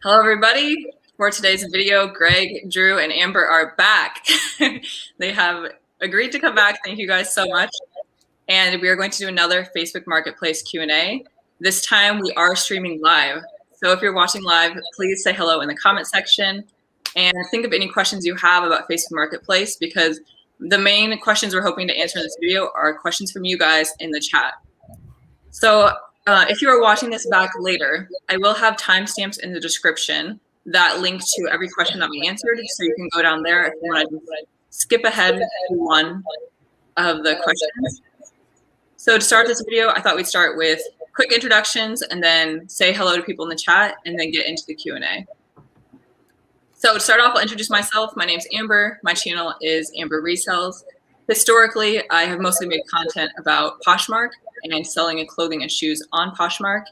Hello, everybody. For today's video, Greg, Drew, and Amber are back. They have agreed to come back. Thank you guys so much. And we are going to do another Facebook Marketplace Q&A. This time we are streaming live. So if you're watching live, please say hello in the comment section and think of any questions you have about Facebook Marketplace, because the main questions we're hoping to answer in this video are questions from you guys in the chat. So if you are watching this back later, I will have timestamps in the description that link to every question that we answered, so you can go down there if you want to skip ahead to one of the questions. So to start this video, I thought we'd start with quick introductions and then say hello to people in the chat and then get into the Q&A. So to start off, I'll introduce myself. My name's Amber. My channel is Amber Resells. Historically, I have mostly made content about Poshmark and selling in clothing and shoes on Poshmark.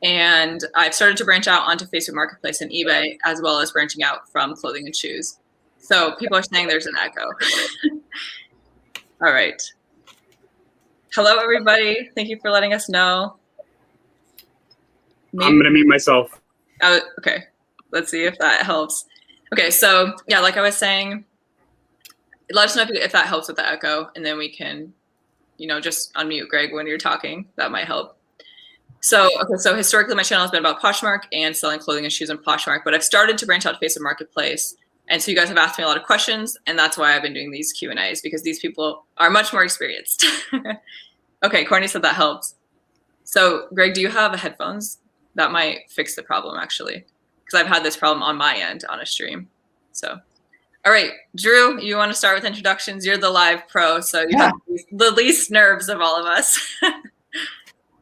And I've started to branch out onto Facebook Marketplace and eBay, as well as branching out from clothing and shoes. So people are saying there's an echo. All right. Hello, everybody. Thank you for letting us know. I'm going to mute myself. Oh, okay. Let's see if that helps. Okay, so yeah, like I was saying, let us know if that helps with the echo, and then we can, just unmute Greg when you're talking. That might help. So, okay, so historically, my channel has been about Poshmark and selling clothing and shoes on Poshmark, but I've started to branch out to Facebook Marketplace. And so you guys have asked me a lot of questions, and that's why I've been doing these Q&As, because these people are much more experienced. Okay, Courtney said that helps. So, Greg, do you have headphones? That might fix the problem, actually, because I've had this problem on my end on a stream. So, all right, Drew, you want to start with introductions? You're the live pro, so you have the least nerves of all of us.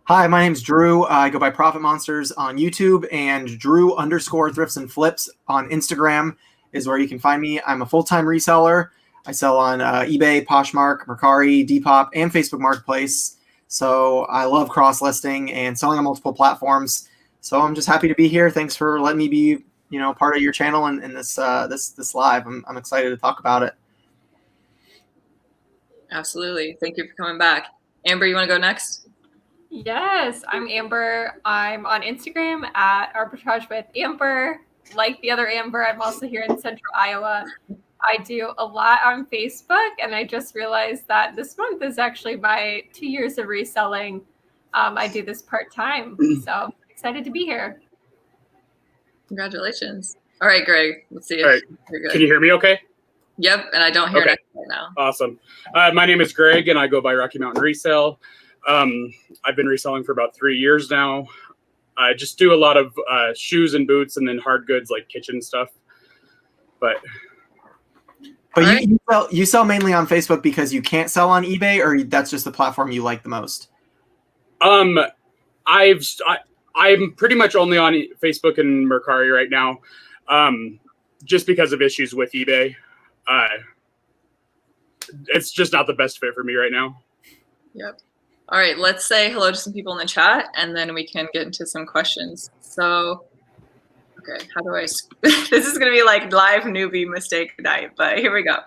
Hi, my name's Drew. I go by Profit Monsters on YouTube, and Drew_Thrifts and Flips on Instagram is where you can find me. I'm a full-time reseller. I sell on eBay, Poshmark, Mercari, Depop, and Facebook Marketplace. So I love cross-listing and selling on multiple platforms. So I'm just happy to be here. Thanks for letting me be, part of your channel and this this live. I'm excited to talk about it. Absolutely. Thank you for coming back. Amber, you want to go next? Yes, I'm Amber. I'm on Instagram at Arbitrage with Amber. Like the other Amber, I'm also here in Central Iowa. I do a lot on Facebook, and I just realized that this month is actually my 2 years of reselling. I do this part-time, so excited to be here. Congratulations. All right, Greg, let's see if you're good. Can you hear me okay? Yep, and I don't hear it right now. Awesome. My name is Greg, and I go by Rocky Mountain Resale. I've been reselling for about 3 years now. I just do a lot of shoes and boots, and then hard goods like kitchen stuff. But you sell mainly on Facebook because you can't sell on eBay, or that's just the platform you like the most? I'm pretty much only on Facebook and Mercari right now, just because of issues with eBay. It's just not the best fit for me right now. Yep. All right, let's say hello to some people in the chat, and then we can get into some questions. So, okay, how do I? This is going to be like live newbie mistake night, but here we go.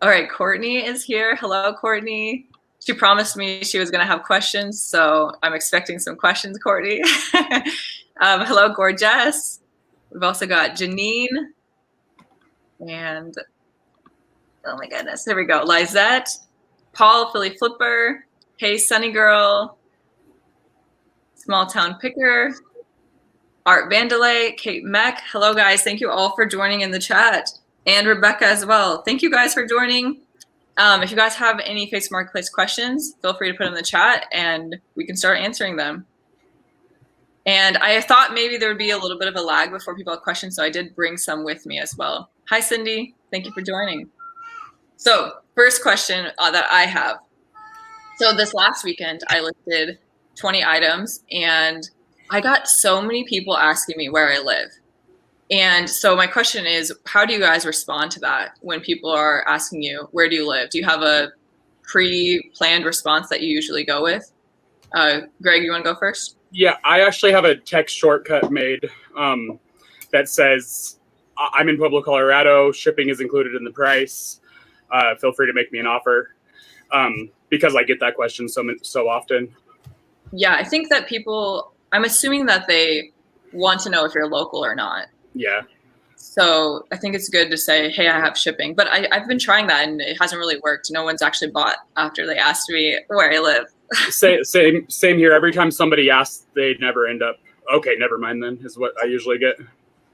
All right, Courtney is here. Hello, Courtney. She promised me she was going to have questions, so I'm expecting some questions, Courtney. Hello, gorgeous. We've also got Janine. And, oh my goodness, here we go. Lizette, Paul, Philly Flipper. Hey, Sunny Girl, Small Town Picker, Art Vandalay, Kate Meck. Hello, guys. Thank you all for joining in the chat. And Rebecca as well. Thank you guys for joining. If you guys have any Facebook Marketplace questions, feel free to put them in the chat and we can start answering them. And I thought maybe there would be a little bit of a lag before people have questions, so I did bring some with me as well. Hi, Cindy. Thank you for joining. So first question that I have. So this last weekend, I listed 20 items, and I got so many people asking me where I live. And so my question is, how do you guys respond to that when people are asking you, where do you live? Do you have a pre-planned response that you usually go with? Greg, you want to go first? Yeah, I actually have a text shortcut made that says, I'm in Pueblo, Colorado. Shipping is included in the price. Feel free to make me an offer. Because I get that question so often. Yeah, I think that people, I'm assuming that they want to know if you're local or not. Yeah. So I think it's good to say, hey, I have shipping. But I've been trying that, and it hasn't really worked. No one's actually bought after they asked me where I live. Same here. Every time somebody asks, they never end up, okay, never mind then, is what I usually get.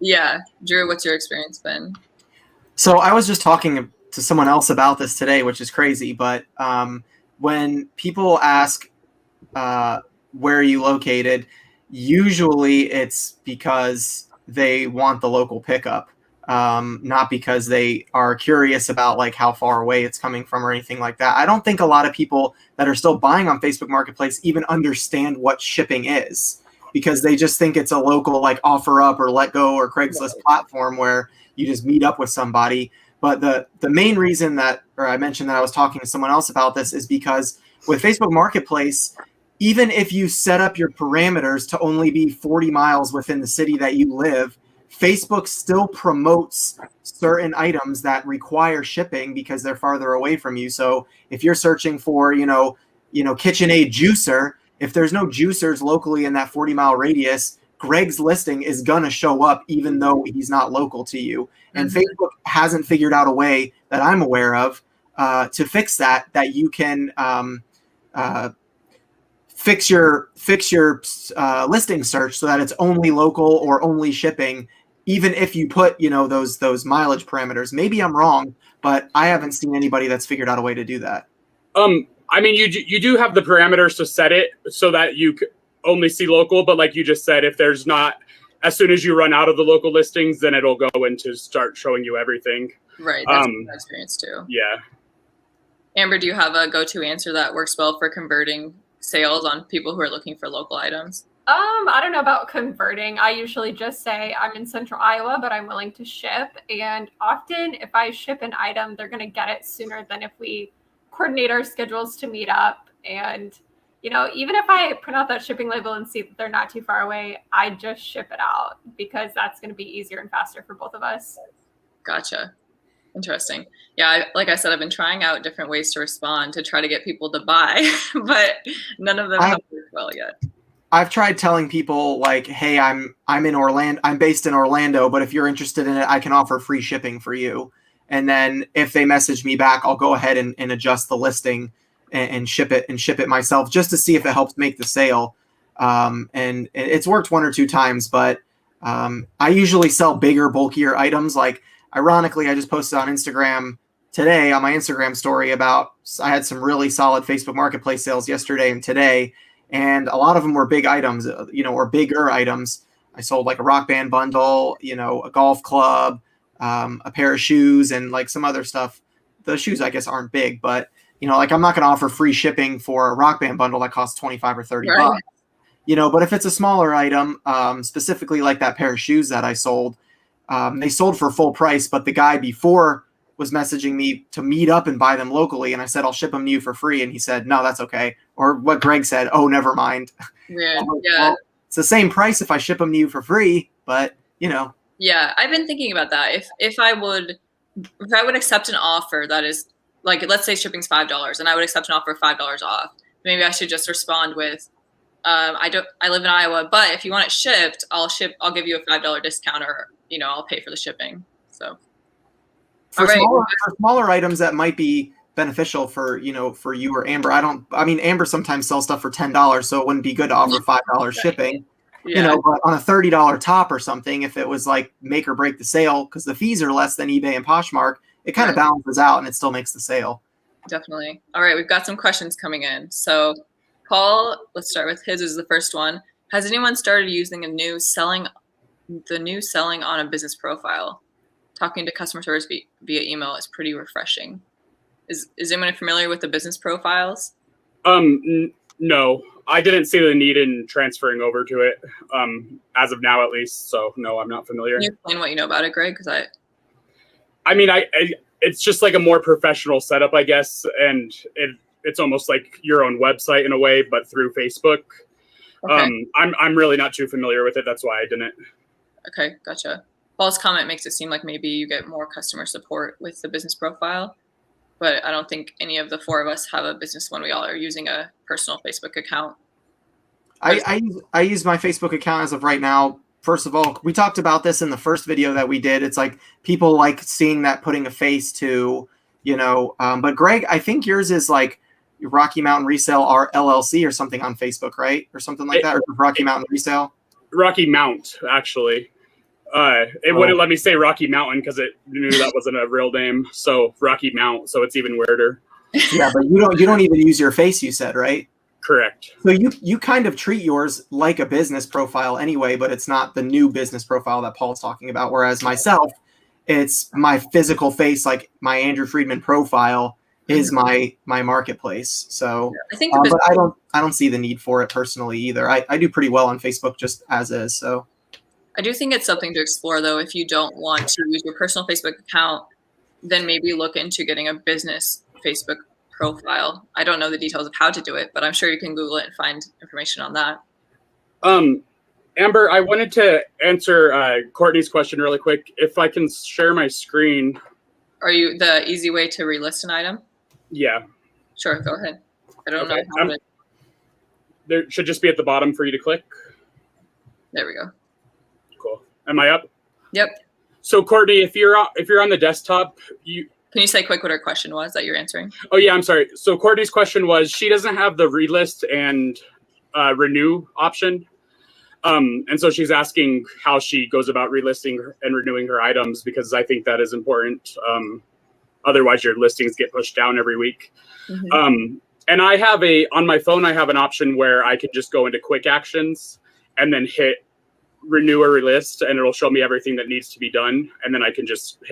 Yeah. Drew, what's your experience been? So I was just talking to someone else about this today, which is crazy. But when people ask, where are you located, usually it's because they want the local pickup, not because they are curious about like how far away it's coming from or anything like that. I don't think a lot of people that are still buying on Facebook Marketplace even understand what shipping is, because they just think it's a local like OfferUp or Let Go or Craigslist platform where you just meet up with somebody. But the main reason that, or I mentioned that I was talking to someone else about this, is because with Facebook Marketplace, even if you set up your parameters to only be 40 miles within the city that you live, Facebook still promotes certain items that require shipping because they're farther away from you. So if you're searching for, KitchenAid juicer, if there's no juicers locally in that 40-mile radius, Greg's listing is going to show up even though he's not local to you. And Facebook hasn't figured out a way that I'm aware of to fix that you can fix your listing search so that it's only local or only shipping, even if you put those mileage parameters. Maybe I'm wrong, but I haven't seen anybody that's figured out a way to do that. I mean, you do have the parameters to set it so that you only see local, but like you just said, if there's not, as soon as you run out of the local listings, then it'll go into start showing you everything. Right. That's my experience too. Yeah. Amber, do you have a go-to answer that works well for converting sales on people who are looking for local items? I don't know about converting. I usually just say I'm in Central Iowa, but I'm willing to ship. And often if I ship an item, they're going to get it sooner than if we coordinate our schedules to meet up. And, even if I print out that shipping label and see that they're not too far away, I just ship it out because that's going to be easier and faster for both of us. Gotcha. Interesting. Yeah, like I said, I've been trying out different ways to respond to try to get people to buy, but none of them have worked well yet. I've tried telling people like, hey, I'm in Orlando. I'm based in Orlando, but if you're interested in it, I can offer free shipping for you. And then if they message me back, I'll go ahead and adjust the listing and ship it myself just to see if it helps make the sale. And it's worked one or two times, but I usually sell bigger, bulkier items. Like, ironically, I just posted on Instagram today on my Instagram story about I had some really solid Facebook Marketplace sales yesterday and today, and a lot of them were big items, or bigger items. I sold like a Rock Band bundle, a golf club, a pair of shoes, and like some other stuff. The shoes, I guess, aren't big, but like I'm not going to offer free shipping for a Rock Band bundle that costs 25 or 30 bucks. But if it's a smaller item, specifically like that pair of shoes that I sold, they sold for full price, but the guy before was messaging me to meet up and buy them locally. And I said, I'll ship them to you for free. And he said, no, that's okay. Or what Greg said, oh, never mind. Yeah. Well, it's the same price if I ship them to you for free, but Yeah, I've been thinking about that. If I would accept an offer that is like, let's say shipping's $5 and I would accept an offer of $5 off, maybe I should just respond with, I live in Iowa, but if you want it shipped, I'll give you a $5 discount, or, I'll pay for the shipping. So for smaller items that might be beneficial for you or Amber. Amber sometimes sells stuff for $10, so it wouldn't be good to offer $5 shipping. Yeah. But on a $30 top or something, if it was like make or break the sale, because the fees are less than eBay and Poshmark, it kind of balances out and it still makes the sale. Definitely. All right, we've got some questions coming in. So Paul, let's start with his is the first one. Has anyone started using the new selling on a business profile? Talking to customer service via email is pretty refreshing. Is anyone familiar with the business profiles? No, I didn't see the need in transferring over to it, as of now at least. So no, I'm not familiar. Can you explain what you know about it, Greg? Because it's just like a more professional setup, I guess, and it's almost like your own website in a way, but through Facebook. Okay. I'm really not too familiar with it. That's why I didn't. Okay, gotcha. Paul's comment makes it seem like maybe you get more customer support with the business profile, but I don't think any of the four of us have a business one. We all are using a personal Facebook account. I use my Facebook account as of right now first of all, we talked about this in the first video that we did. It's like people like seeing that, putting a face to, but Greg, I think yours is like Rocky Mountain Resale LLC or something on Facebook, right? Or something like that, or Rocky Mountain Resale? Rocky Mount, actually. It wouldn't let me say Rocky Mountain because it knew that wasn't a real name. So Rocky Mount, so it's even weirder. Yeah, but you don't even use your face, you said, right? Correct. So you kind of treat yours like a business profile anyway, but it's not the new business profile that Paul's talking about. Whereas myself, it's my physical face, like my Andrew Friedman profile is my marketplace. So I think, but I don't see the need for it personally either. I do pretty well on Facebook just as is. So I do think it's something to explore, though. If you don't want to use your personal Facebook account, then maybe look into getting a business Facebook profile. I don't know the details of how to do it, but I'm sure you can Google it and find information on that. Amber, I wanted to answer Courtney's question really quick. If I can share my screen. Are you the easy way to relist an item? Yeah. Sure, go ahead. I don't know how to. There should just be at the bottom for you to click. There we go. Cool. Am I up? Yep. So Courtney, if you're on the desktop, Can you say quick what her question was that you're answering? Oh yeah, I'm sorry. So Courtney's question was she doesn't have the relist and renew option. And so she's asking how she goes about relisting and renewing her items, because I think that is important. Otherwise your listings get pushed down every week. Mm-hmm. And I have on my phone, I have an option where I can just go into quick actions and then hit renew or relist, and it'll show me everything that needs to be done. And then I can just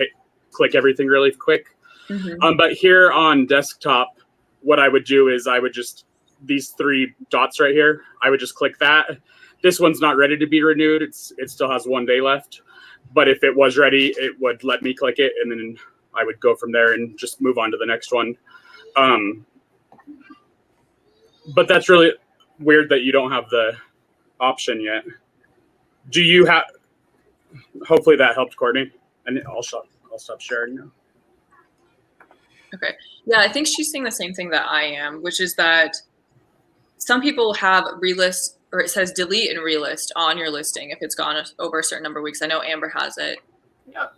click everything really quick. Mm-hmm. But here on desktop, what I would do is I would just, these three dots right here, I would just click that. This one's not ready to be renewed. It still has 1 day left. But if it was ready, it would let me click it, and then I would go from there and just move on to the next one. But that's really weird that you don't have the option yet. Do you have? Hopefully that helped, Courtney. And I'll stop sharing now. Okay. Yeah, I think she's saying the same thing that I am, which is that some people have relist, or it says delete and relist on your listing if it's gone over a certain number of weeks. I know Amber has it. Yep.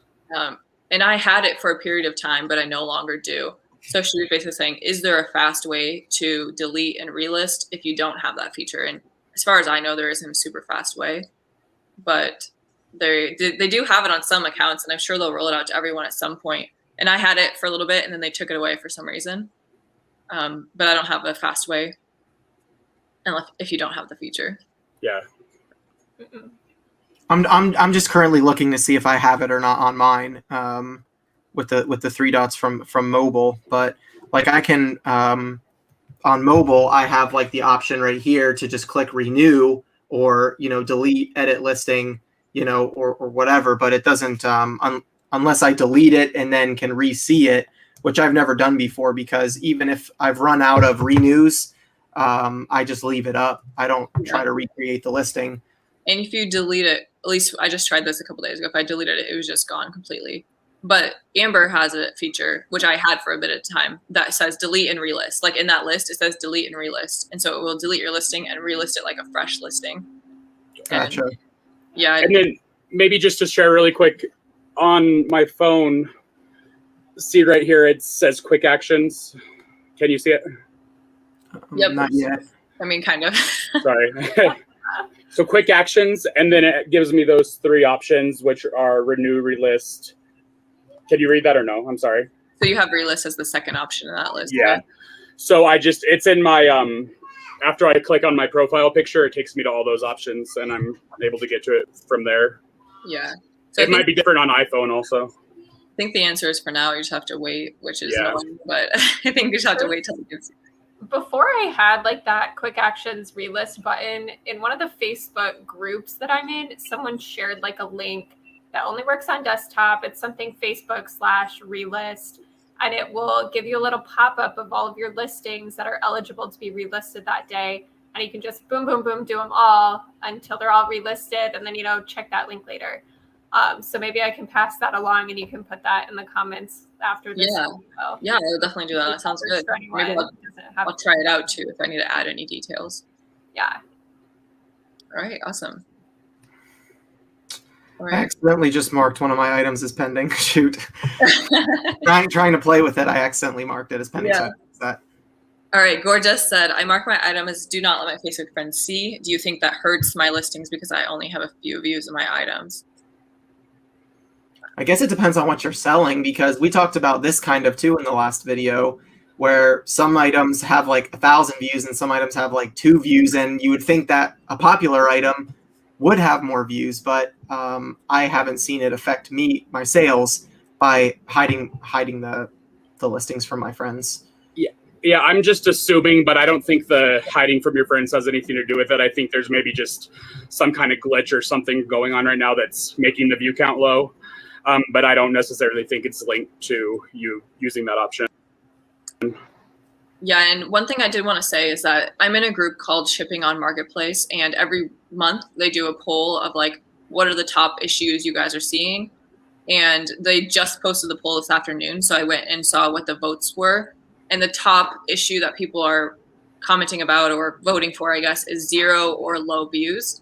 And I had it for a period of time, but I no longer do. So she was basically saying, is there a fast way to delete and relist if you don't have that feature? And as far as I know, there isn't a super fast way, but they do have it on some accounts, and I'm sure they'll roll it out to everyone at some point. And I had it for a little bit, and then they took it away for some reason. But I don't have a fast way, unless if you don't have the feature. Yeah. I'm just currently looking to see if I have it or not on mine, with the three dots from mobile. But like I can on mobile, I have like the option right here to just click renew or delete edit listing, or whatever. But it doesn't unless I delete it and then can re-see it, which I've never done before, because even if I've run out of renews, I just leave it up. I don't try to recreate the listing. And if you delete it, at least I just tried this a couple days ago. If I deleted it, it was just gone completely. But Amber has a feature, which I had for a bit of time, that says delete and relist. Like in that list, it says delete and relist. And so it will delete your listing and relist it like a fresh listing. Gotcha. And, yeah. And then maybe just to share really quick, on my phone, see right here, it says quick actions. Can you see it? Yep. Not yet. I mean, kind of. Sorry. So quick actions, and then it gives me those three options, which are renew, relist. Can you read that or no? I'm sorry. So you have relist as the second option in that list. Yeah. Right? So it's in my, after I click on my profile picture, it takes me to all those options, and I'm able to get to it from there. Yeah. So it might be different on iPhone also. I think the answer is for now, you just have to wait, which is annoying, but I think you just have to wait till it gets. Before I had like that quick actions relist button, in one of the Facebook groups that I'm in, someone shared like a link that only works on desktop. It's something Facebook/relist, and it will give you a little pop-up of all of your listings that are eligible to be relisted that day. And you can just boom, boom, boom, do them all until they're all relisted, and then, check that link later. So maybe I can pass that along, and you can put that in the comments after this. Yeah, video. Yeah, I'll definitely do that. That sounds good. Maybe I'll try it out too if I need to add any details. Yeah. All right, awesome. I accidentally just marked one of my items as pending. Shoot. trying to play with it, I accidentally marked it as pending. Yeah. So all right, Gorgeous said, I mark my item as do not let my Facebook friends see. Do you think that hurts my listings because I only have a few views of my items? I guess it depends on what you're selling, because we talked about this kind of too in the last video, where some items have like 1,000 views and some items have like 2 views, and you would think that a popular item would have more views, but I haven't seen it affect my sales by hiding the listings from my friends. Yeah, I'm just assuming, but I don't think the hiding from your friends has anything to do with it. I think there's maybe just some kind of glitch or something going on right now that's making the view count low. But I don't necessarily think it's linked to you using that option. Yeah, and one thing I did want to say is that I'm in a group called Shipping on Marketplace, and every month they do a poll of like, what are the top issues you guys are seeing? And they just posted the poll this afternoon, so I went and saw what the votes were. And the top issue that people are commenting about or voting for, I guess, is 0 or low views.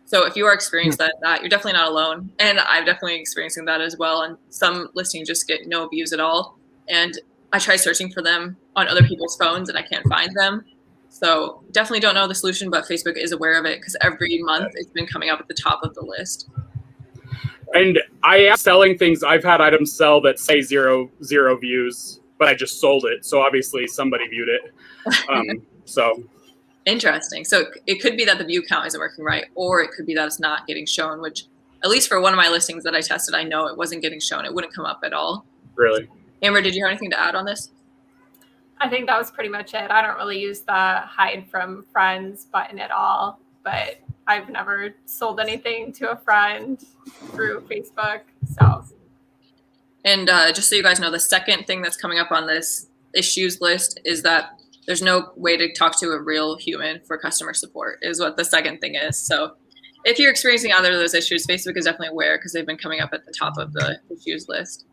So if you are experiencing that, you're definitely not alone. And I'm definitely experiencing that as well. And some listings just get no views at all. And I try searching for them on other people's phones and I can't find them. So definitely don't know the solution, but Facebook is aware of it because every month it's been coming up at the top of the list. And I am selling things. I've had items sell that say zero views, but I just sold it. So obviously somebody viewed it. So interesting. So it could be that the view count isn't working right, or it could be that it's not getting shown, which at least for one of my listings that I tested, I know it wasn't getting shown. It wouldn't come up at all. Really? Amber, did you have anything to add on this? I think that was pretty much it. I don't really use the hide from friends button at all, but I've never sold anything to a friend through Facebook. So. And just so you guys know, the second thing that's coming up on this issues list is that there's no way to talk to a real human for customer support is what the second thing is. So if you're experiencing either of those issues, Facebook is definitely aware because they've been coming up at the top of the issues list.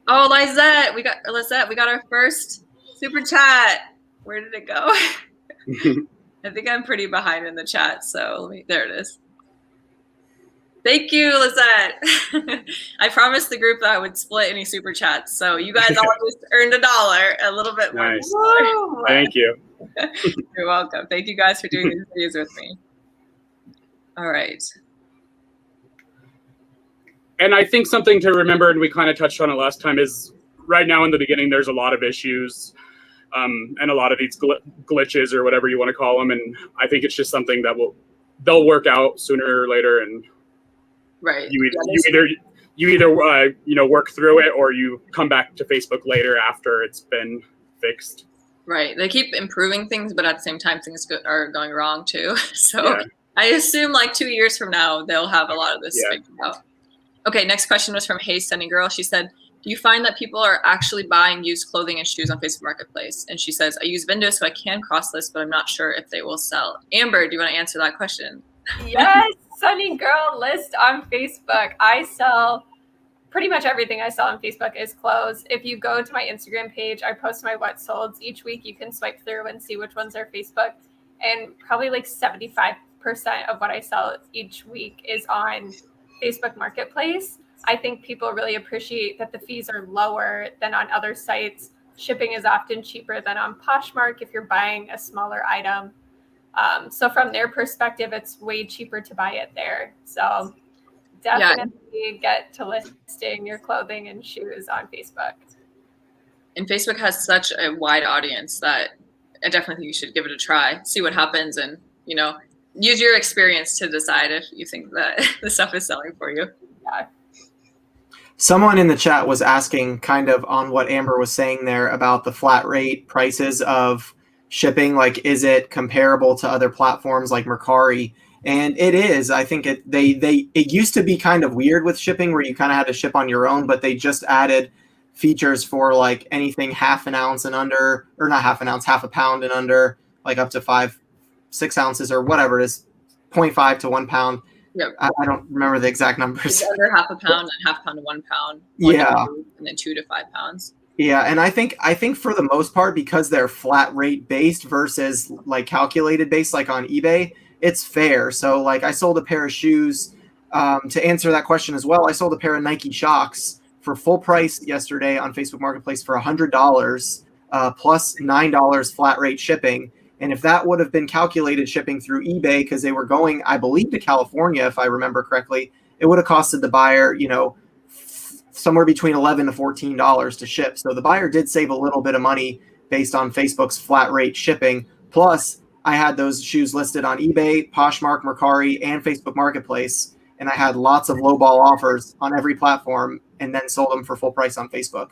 Oh, Lizette, we got our first super chat. Where did it go? I think I'm pretty behind in the chat. So there it is. Thank you, Lizette. I promised the group that I would split any super chats. So you guys all just earned $1, a little bit more. Nice. Thank you. You're welcome. Thank you guys for doing these videos with me. All right. And I think something to remember, and we kind of touched on it last time, is right now in the beginning, there's a lot of issues and a lot of these glitches or whatever you want to call them. And I think it's just something that they'll work out sooner or later. And right. You either work through it or you come back to Facebook later after it's been fixed. Right. They keep improving things, but at the same time, things are going wrong too. So I assume like 2 years from now, they'll have a lot of this figured out. Okay. Next question was from Hey Sunny Girl. She said, do you find that people are actually buying used clothing and shoes on Facebook Marketplace? And she says, I use Vendo, so I can cross list, but I'm not sure if they will sell. Amber, do you want to answer that question? Yes. Sunny Girl list on Facebook. I sell pretty much everything I sell on Facebook is clothes. If you go to my Instagram page, I post my what solds each week. You can swipe through and see which ones are Facebook. And probably like 75% of what I sell each week is on Facebook Marketplace. I think people really appreciate that the fees are lower than on other sites. Shipping is often cheaper than on Poshmark if you're buying a smaller item. So from their perspective, it's way cheaper to buy it there. So definitely get to listing your clothing and shoes on Facebook. And Facebook has such a wide audience that I definitely think you should give it a try, see what happens, and, use your experience to decide if you think that the stuff is selling for you. Yeah. Someone in the chat was asking kind of on what Amber was saying there about the flat rate prices of shipping. Like, is it comparable to other platforms like Mercari? And it is. I think it used to be kind of weird with shipping where you kind of had to ship on your own, but they just added features for like anything half an ounce and under, or not half an ounce, half a pound and under, like up to 5-6 ounces or whatever it is, 0.5 to 1 pound. Yep. I don't remember the exact numbers. It's under half a pound and half pound to 1 pound. And then 2 to 5 pounds. Yeah, and I think for the most part, because they're flat rate based versus like calculated based, like on eBay, it's fair. So like I sold a pair of shoes To answer that question as well, I sold a pair of Nike Shox for full price yesterday on Facebook Marketplace for $100 plus $9 flat rate shipping. And if that would have been calculated shipping through eBay, because they were going, I believe, to California, if I remember correctly, it would have costed the buyer, somewhere between $11 to $14 to ship. So the buyer did save a little bit of money based on Facebook's flat rate shipping. Plus, I had those shoes listed on eBay, Poshmark, Mercari, and Facebook Marketplace. And I had lots of lowball offers on every platform and then sold them for full price on Facebook.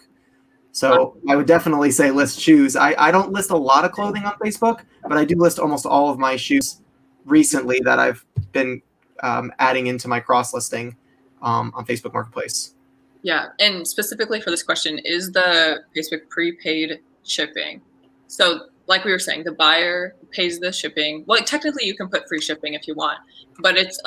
So I would definitely say list shoes. I don't list a lot of clothing on Facebook, but I do list almost all of my shoes recently that I've been adding into my cross listing on Facebook Marketplace. Yeah, and specifically for this question, is the Facebook prepaid shipping? So like we were saying, the buyer pays the shipping. Well, technically you can put free shipping if you want, but it's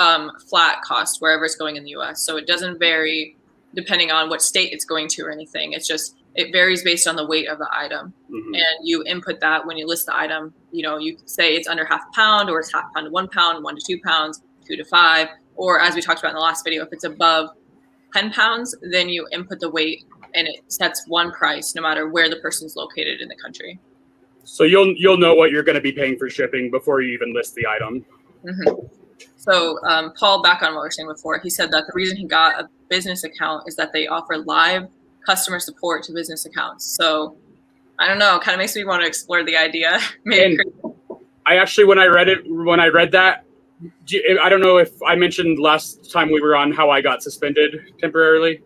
flat cost wherever it's going in the US. So it doesn't vary depending on what state it's going to or anything. It's just, it varies based on the weight of the item. Mm-hmm. And you input that when you list the item. You say it's under half a pound, or it's half a pound to 1 pound, 1 to 2 pounds, 2 to 5, or as we talked about in the last video, if it's above 10 pounds, then you input the weight and it sets one price no matter where the person's located in the country. So you'll know what you're going to be paying for shipping before you even list the item. Mm-hmm. So Paul, back on what we were saying before, he said that the reason he got a business account is that they offer live customer support to business accounts. So I don't know, kind of makes me want to explore the idea. Maybe. And I actually, when I read that, I don't know if I mentioned last time we were on how I got suspended temporarily.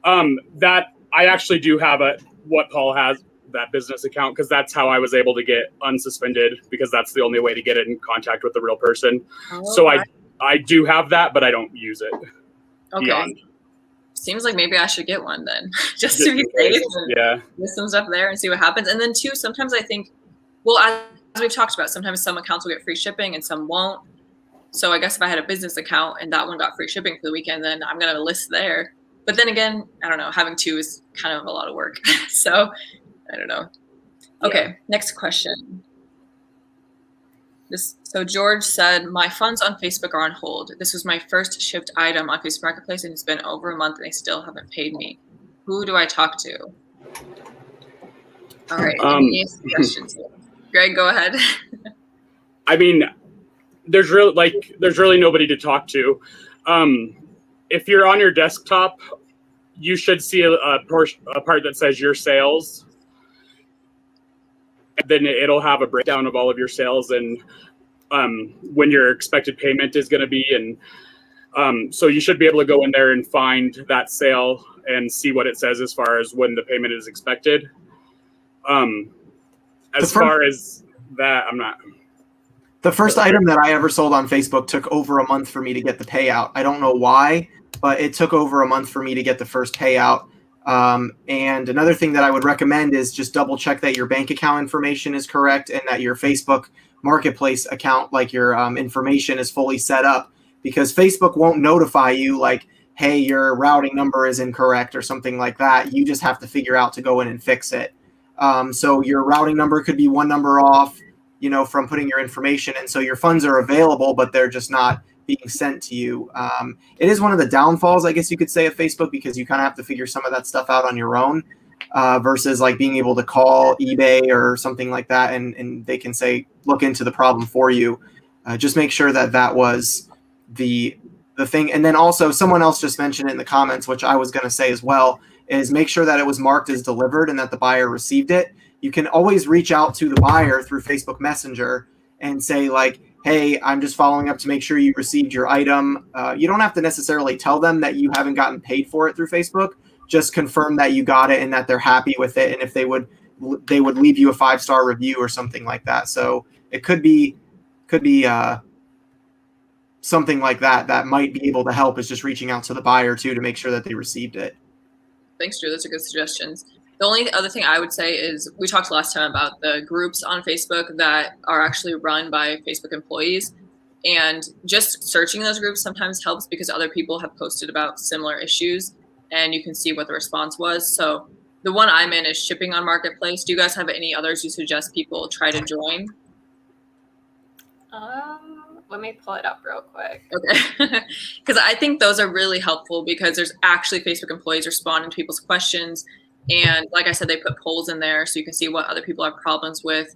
That I actually do have what Paul has, that business account, because that's how I was able to get unsuspended, because that's the only way to get in contact with the real person. Oh, so right. I do have that, but I don't use it. Okay. Beyond. Seems like maybe I should get one then, just to be safe. Yeah. List some stuff there and see what happens. And then too, sometimes I think, well, as we've talked about, sometimes some accounts will get free shipping and some won't. So I guess if I had a business account and that one got free shipping for the weekend, then I'm going to list there. But then again, I don't know, having two is kind of a lot of work. So I don't know. Okay, yeah. Next question. So George said, my funds on Facebook are on hold. This was my first shipped item on Facebook Marketplace, and it's been over a month and they still haven't paid me. Who do I talk to? All right, any suggestions? Greg, go ahead. I mean, there's really nobody to talk to. If you're on your desktop, you should see a part that says your sales. And then it'll have a breakdown of all of your sales and when your expected payment is going to be. And so you should be able to go in there and find that sale and see what it says as far as when the payment is expected. As far as that, I'm not. The first item that I ever sold on Facebook took over a month for me to get the payout. I don't know why, but it took over a month for me to get the first payout. And another thing that I would recommend is just double check that your bank account information is correct and that your Facebook Marketplace account, like your information is fully set up, because Facebook won't notify you like, hey, your routing number is incorrect or something like that. You just have to figure out to go in and fix it. So your routing number could be one number off, from putting your information in. So your funds are available, but they're just not being sent to you. It is one of the downfalls, I guess you could say, of Facebook, because you kind of have to figure some of that stuff out on your own versus like being able to call eBay or something like that. And they can say, look into the problem for you. Just make sure that was the thing. And then also someone else just mentioned it in the comments, which I was going to say as well, is make sure that it was marked as delivered and that the buyer received it. You can always reach out to the buyer through Facebook Messenger and say like, hey, I'm just following up to make sure you received your item. You don't have to necessarily tell them that you haven't gotten paid for it through Facebook. Just confirm that you got it and that they're happy with it. And if they would leave you a 5-star review or something like that. So it could be something like that might be able to help, is just reaching out to the buyer too to make sure that they received it. Thanks, Drew. Those are good suggestions. The only other thing I would say is we talked last time about the groups on Facebook that are actually run by Facebook employees. And just searching those groups sometimes helps because other people have posted about similar issues and you can see what the response was. So the one I'm in is shipping on Marketplace. Do you guys have any others you suggest people try to join? Let me pull it up real quick. Okay. Because I think those are really helpful because there's actually Facebook employees responding to people's questions. And like I said, they put polls in there so you can see what other people have problems with.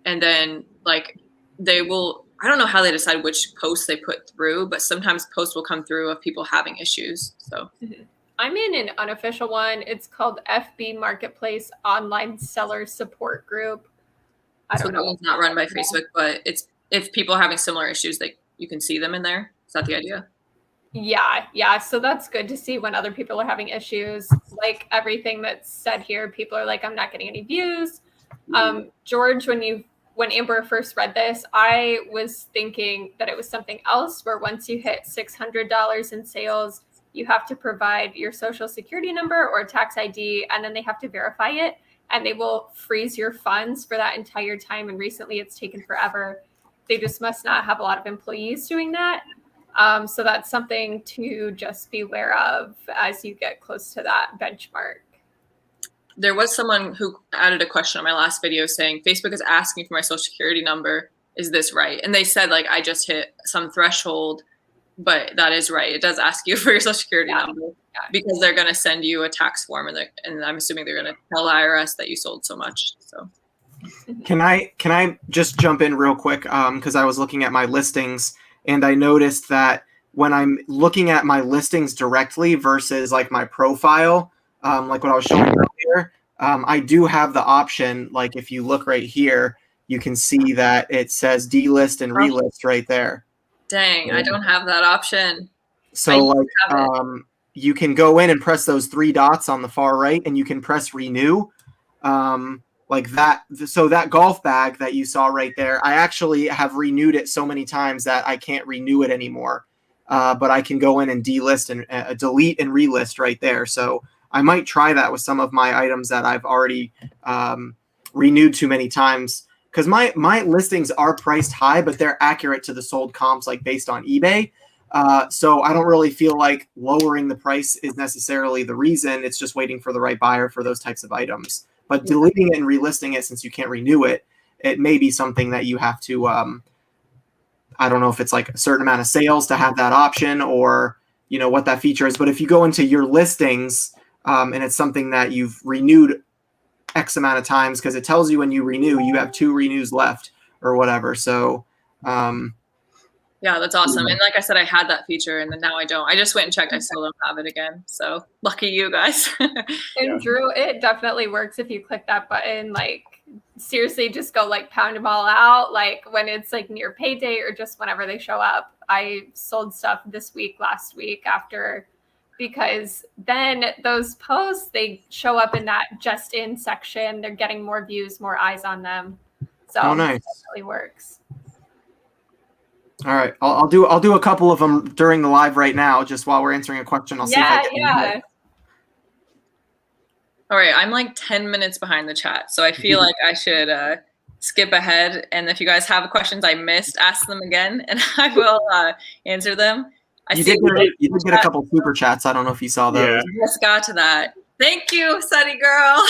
And then like they will, I don't know how they decide which posts they put through, but sometimes posts will come through of people having issues. So I'm in an unofficial one. It's called FB Marketplace Online Seller Support Group. I don't know. That one's not run by Facebook, but it's if people are having similar issues, you can see them in there. Is that the idea? Yeah. So that's good to see when other people are having issues. Like everything that's said here, people are like, I'm not getting any views. George, when Amber first read this, I was thinking that it was something else where once you hit $600 in sales, you have to provide your social security number or tax ID, and then they have to verify it, and they will freeze your funds for that entire time. And recently it's taken forever. They just must not have a lot of employees doing that. So that's something to just be aware of as you get close to that benchmark. There was someone who added a question on my last video saying, Facebook is asking for my social security number. Is this right? And they said, like, I just hit some threshold, but that is right. It does ask you for your social security number because they're going to send you a tax form, and I'm assuming they're going to tell IRS that you sold so much. So Can I just jump in real quick? Because I was looking at my listings and I noticed that when I'm looking at my listings directly versus like my profile, like what I was showing earlier, I do have the option. Like if you look right here, you can see that it says delist and relist right there. Dang, I don't have that option. So like you can go in and press those three dots on the far right, and you can press renew. Like that. So that golf bag that you saw right there, I actually have renewed it so many times that I can't renew it anymore. But I can go in and delist and delete and relist right there. So I might try that with some of my items that I've already renewed too many times. Because my listings are priced high, but they're accurate to the sold comps, like based on eBay. So I don't really feel like lowering the price is necessarily the reason. It's just waiting for the right buyer for those types of items. But deleting it and relisting it, since you can't renew it, it may be something that you have to. I don't know if it's like a certain amount of sales to have that option, or what that feature is. But if you go into your listings and it's something that you've renewed X amount of times, because it tells you when you renew, you have 2 renews left or whatever. So yeah, that's awesome. And like I said, I had that feature and then now I don't. I just went and checked. I still don't have it again. So lucky you guys. And Drew, it definitely works if you click that button. Like seriously, just go like pound them all out. Like when it's like near payday or just whenever they show up. I sold stuff this week, last week after, because then those posts, they show up in that just in section. They're getting more views, more eyes on them. So nice. It definitely works. All right, I'll do a couple of them during the live right now, just while we're answering a question. I'll see if I can. All right, I'm like 10 minutes behind the chat, so I feel like I should skip ahead. And if you guys have questions I missed, ask them again, and I will answer them. You did get a couple super chats. I don't know if you saw those. Yeah. Just got to that. Thank you, Sunny girl.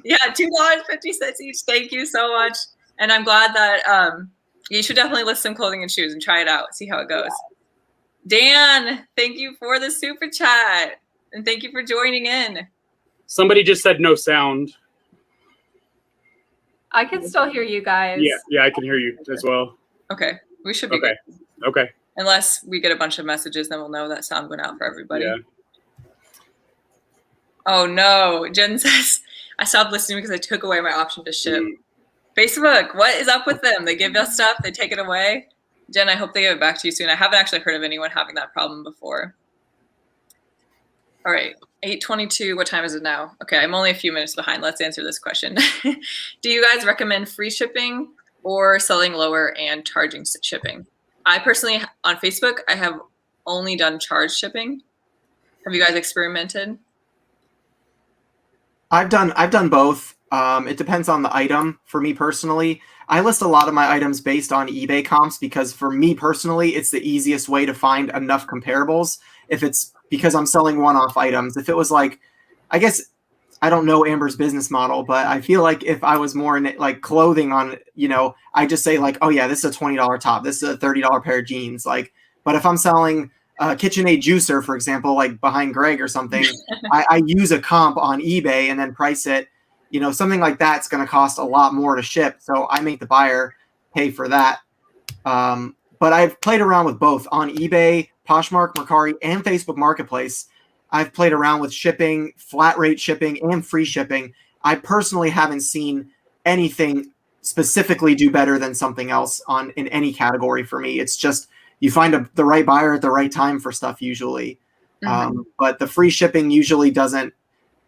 Yeah, $2.50 each. Thank you so much. And I'm glad that you should definitely list some clothing and shoes and try it out. See how it goes. Dan, thank you for the super chat. And thank you for joining in. Somebody just said no sound. I can still hear you guys. Yeah, I can hear you as well. Okay, we should be good. Okay. Unless we get a bunch of messages, then we'll know that sound went out for everybody. Yeah. Oh no, Jen says, I stopped listening because I took away my option to ship. Facebook, what is up with them? They give us stuff, they take it away. Jen, I hope they give it back to you soon. I haven't actually heard of anyone having that problem before. All right, 8:22, what time is it now? Okay, I'm only a few minutes behind. Let's answer this question. Do you guys recommend free shipping or selling lower and charging shipping? I personally, on Facebook, I have only done charge shipping. Have you guys experimented? I've done both. It depends on the item. For me personally, I list a lot of my items based on eBay comps because for me personally, it's the easiest way to find enough comparables. If it's because I'm selling one-off items. If it was like, I guess I don't know Amber's business model, but I feel like if I was more in like clothing on, I just say like, oh yeah, this is a $20 top, this is a $30 pair of jeans. Like, but if I'm selling a KitchenAid juicer, for example, like behind Greg or something, I use a comp on eBay and then price it. Something like that's going to cost a lot more to ship, so I make the buyer pay for that. But I've played around with both on eBay, Poshmark, Mercari, and Facebook Marketplace. I've played around with shipping, flat rate shipping, and free shipping. I personally haven't seen anything specifically do better than something else in any category for me. It's just you find the right buyer at the right time for stuff usually. But the free shipping usually doesn't,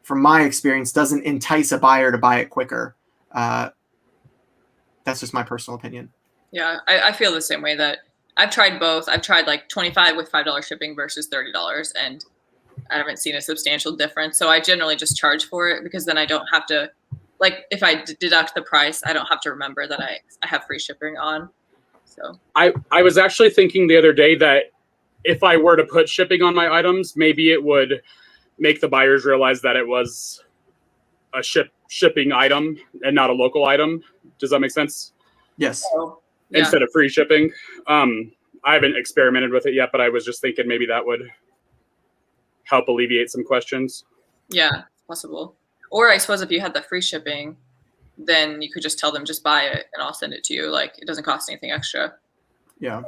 from my experience, doesn't entice a buyer to buy it quicker. That's just my personal opinion. Yeah, I feel the same way. That I've tried both. I've tried like 25 with $5 shipping versus $30, and I haven't seen a substantial difference. So I generally just charge for it because then I don't have to, like, if I deduct the price, I don't have to remember that I have free shipping on. So I was actually thinking the other day that if I were to put shipping on my items, maybe it would make the buyers realize that it was a shipping item and not a local item. Does that make sense? Yes. So, yeah. Instead of free shipping. I haven't experimented with it yet, but I was just thinking maybe that would help alleviate some questions. Yeah, possible. Or I suppose if you had the free shipping, then you could just tell them just buy it and I'll send it to you. Like, it doesn't cost anything extra. Yeah.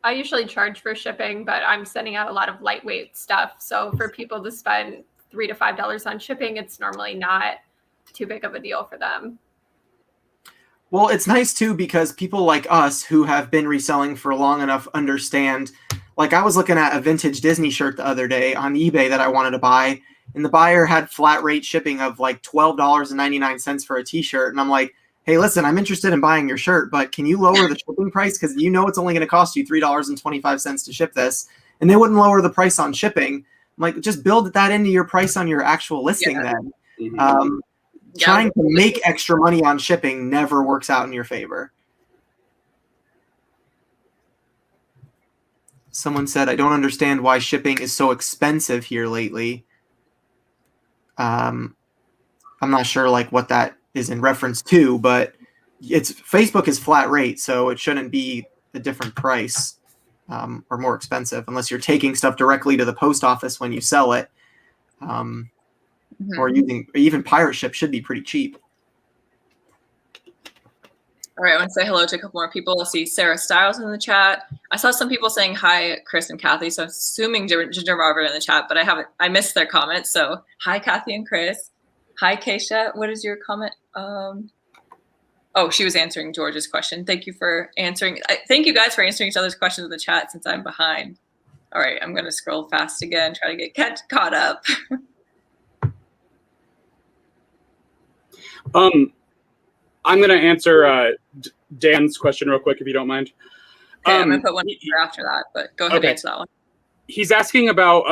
I usually charge for shipping, but I'm sending out a lot of lightweight stuff. So for people to spend $3 to $5 on shipping, it's normally not too big of a deal for them. Well, it's nice too because people like us who have been reselling for long enough understand. Like, I was looking at a vintage Disney shirt the other day on eBay that I wanted to buy, and the buyer had flat rate shipping of like $12.99 for a t-shirt. And I'm like, hey, listen, I'm interested in buying your shirt, but can you lower the shipping price? Because it's only going to cost you $3.25 to ship this. And they wouldn't lower the price on shipping. I'm like, just build that into your price on your actual listing then. Mm-hmm. Trying to make extra money on shipping never works out in your favor. Someone said, I don't understand why shipping is so expensive here lately. I'm not sure like what that is in reference to, but Facebook is flat rate, so it shouldn't be a different price or more expensive unless you're taking stuff directly to the post office when you sell it. Or even pirate ship should be pretty cheap. All right, I want to say hello to a couple more people. I see Sarah Stiles in the chat. I saw some people saying hi, Chris and Kathy. So I'm assuming Ginger Marvin in the chat, but I missed their comments. So hi, Kathy and Chris. Hi, Keisha. What is your comment? She was answering George's question. Thank you for answering. Thank you guys for answering each other's questions in the chat since I'm behind. All right, I'm going to scroll fast again, try to get caught up. I'm going to answer Dan's question real quick, if you don't mind. Okay, I'm going to put one after that, but go ahead and answer that one. He's asking about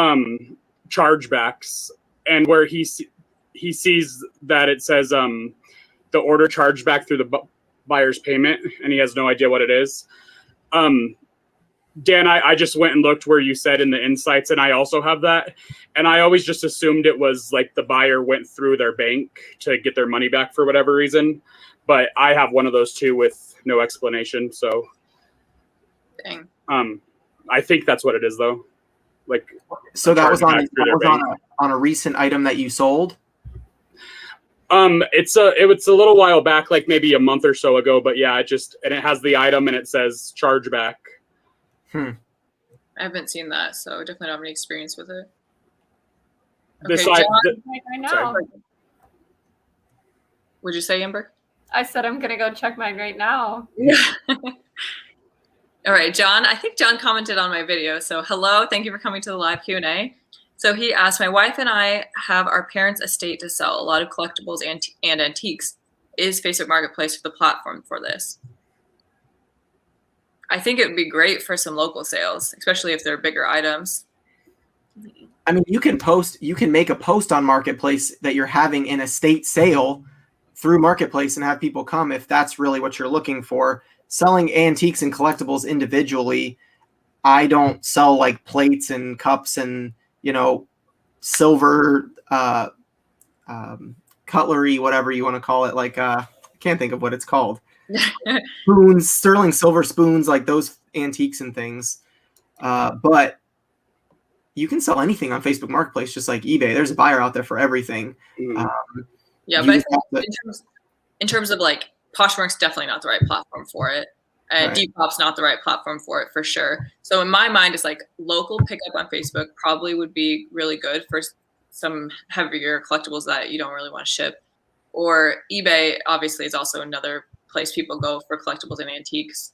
chargebacks and where he sees that it says the order chargeback through the buyer's payment, and he has no idea what it is. Dan, I just went and looked where you said in the insights, and I also have that. And I always just assumed it was like the buyer went through their bank to get their money back for whatever reason. But I have one of those too with no explanation. So dang. I think that's what it is though. Like, so that was on a recent item that you sold? It was a little while back, like maybe a month or so ago, but yeah, and it has the item and it says chargeback. I haven't seen that, so definitely don't have any experience with it. Okay, John, Would you say, Amber? I said I'm gonna go check mine right now. All right, John. I think John commented on my video. So hello, thank you for coming to the live Q&A. So he asked, my wife and I have our parents' estate to sell, a lot of collectibles and antiques. Is Facebook Marketplace the platform for this? I think it would be great for some local sales, especially if they're bigger items. I mean, you can make a post on Marketplace that you're having an estate sale through Marketplace and have people come if that's really what you're looking for. Selling antiques and collectibles individually, I don't sell like plates and cups and, silver. I cutlery, whatever you want to call it. Like I can't think of what it's called. Spoons, sterling silver spoons, like those antiques and things. But you can sell anything on Facebook Marketplace, just like eBay. There's a buyer out there for everything. Yeah, but I think in terms of like Poshmark's definitely not the right platform for it. And Right. Depop's not the right platform for it for sure. So in my mind, it's like local pickup on Facebook probably would be really good for some heavier collectibles that you don't really want to ship. Or eBay obviously is also another place people go for collectibles and antiques.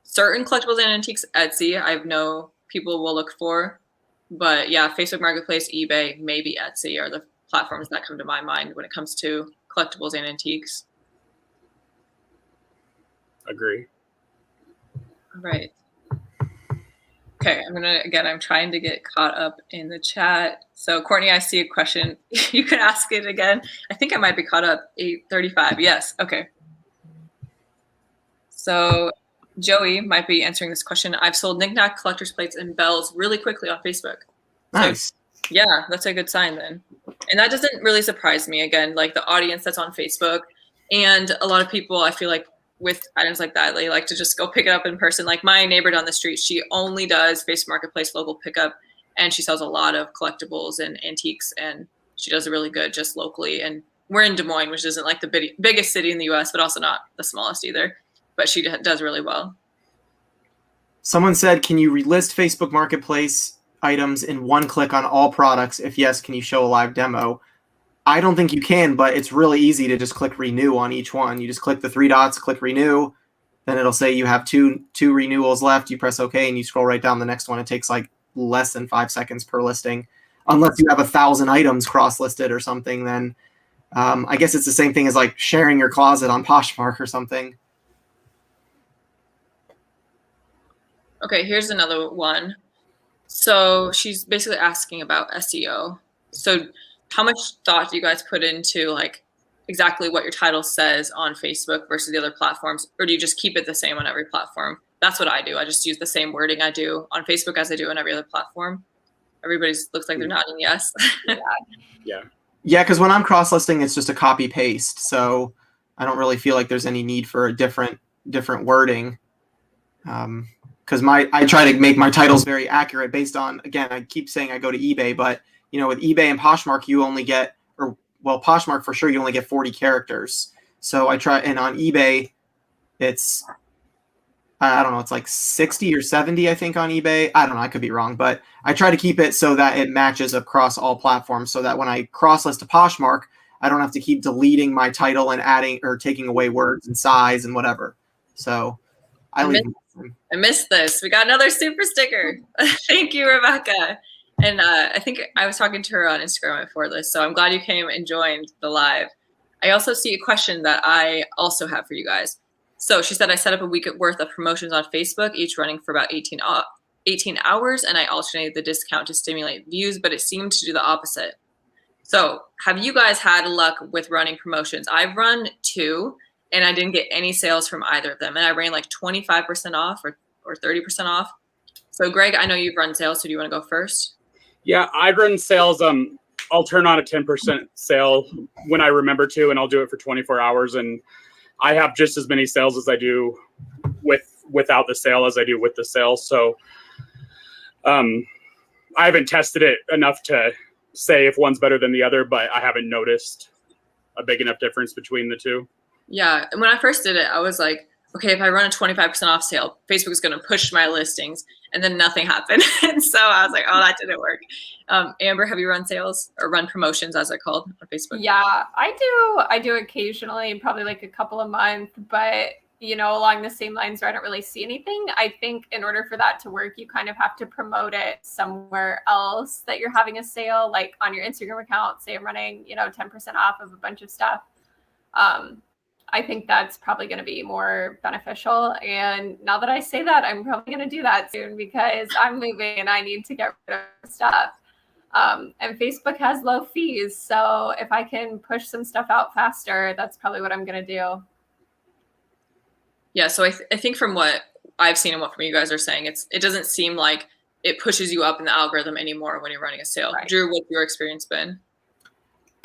Certain collectibles and antiques, Etsy, I know people will look for. But yeah, Facebook Marketplace, eBay, maybe Etsy are the platforms that come to my mind when it comes to collectibles and antiques. Agree. Right. Okay, I'm trying to get caught up in the chat. So Courtney, I see a question. You can ask it again. I think I might be caught up. 8:35. Yes. Okay. So Joey might be answering this question. I've sold knickknack, collector's plates, and bells really quickly on Facebook. Nice. So, yeah, that's a good sign then. And that doesn't really surprise me. Again, like the audience that's on Facebook, and a lot of people, I feel like with items like that, they like to just go pick it up in person. Like my neighbor down the street, she only does Facebook Marketplace local pickup, and she sells a lot of collectibles and antiques, and she does it really good just locally. And we're in Des Moines, which isn't like the biggest city in the U.S., but also not the smallest either. But she does really well. Someone said, can you relist Facebook Marketplace items in one click on all products? If yes, can you show a live demo? I don't think you can, but it's really easy to just click renew on each one. You just click the three dots, click renew, then it'll say you have two renewals left. You press OK, and you scroll right down the next one. It takes like less than 5 seconds per listing. Unless you have 1,000 items cross-listed or something, then I guess it's the same thing as like sharing your closet on Poshmark or something. Okay, here's another one. So she's basically asking about SEO. So how much thought do you guys put into like exactly what your title says on Facebook versus the other platforms? Or do you just keep it the same on every platform? That's what I do. I just use the same wording I do on Facebook as I do on every other platform. Everybody looks like they're nodding yes. Yeah, because when I'm cross-listing, it's just a copy-paste. So I don't really feel like there's any need for a different wording. Because I try to make my titles very accurate based on, again, I keep saying I go to eBay, but with eBay and Poshmark, you only get, Poshmark for sure, you only get 40 characters. So I try, and on eBay, it's, I don't know, it's like 60 or 70, I think, on eBay. I don't know, I could be wrong, but I try to keep it so that it matches across all platforms so that when I cross-list to Poshmark, I don't have to keep deleting my title and adding or taking away words and size and whatever. So I missed this. We got another super sticker. Thank you, Rebecca. And I think I was talking to her on Instagram before this, so I'm glad you came and joined the live. I also see a question that I also have for you guys. So she said, I set up a week worth of promotions on Facebook, each running for about 18 hours, and I alternated the discount to stimulate views, but it seemed to do the opposite. So have you guys had luck with running promotions? I've run 2, and I didn't get any sales from either of them. And I ran like 25% off or 30% off. So Greg, I know you've run sales, so do you want to go first? Yeah, I run sales. I'll turn on a 10% sale when I remember to, and I'll do it for 24 hours. And I have just as many sales as I do without the sale as I do with the sale. So I haven't tested it enough to say if one's better than the other, but I haven't noticed a big enough difference between the two. Yeah, and when I first did it, I was like, okay, if I run a 25% off sale, Facebook is going to push my listings, and then nothing happened. And so I was like, oh, that didn't work. Amber, have you run sales or run promotions, as they're called, on Facebook? Yeah, I do occasionally, probably like a couple a month, but along the same lines where I don't really see anything. I think in order for that to work, you kind of have to promote it somewhere else that you're having a sale, like on your Instagram account, say I'm running, 10% off of a bunch of stuff. I think that's probably going to be more beneficial. And now that I say that, I'm probably going to do that soon because I'm moving and I need to get rid of stuff. And Facebook has low fees. So if I can push some stuff out faster, that's probably what I'm going to do. Yeah. So I think from what I've seen and what from you guys are saying, it doesn't seem like it pushes you up in the algorithm anymore when you're running a sale. Right. Drew, what's your experience been?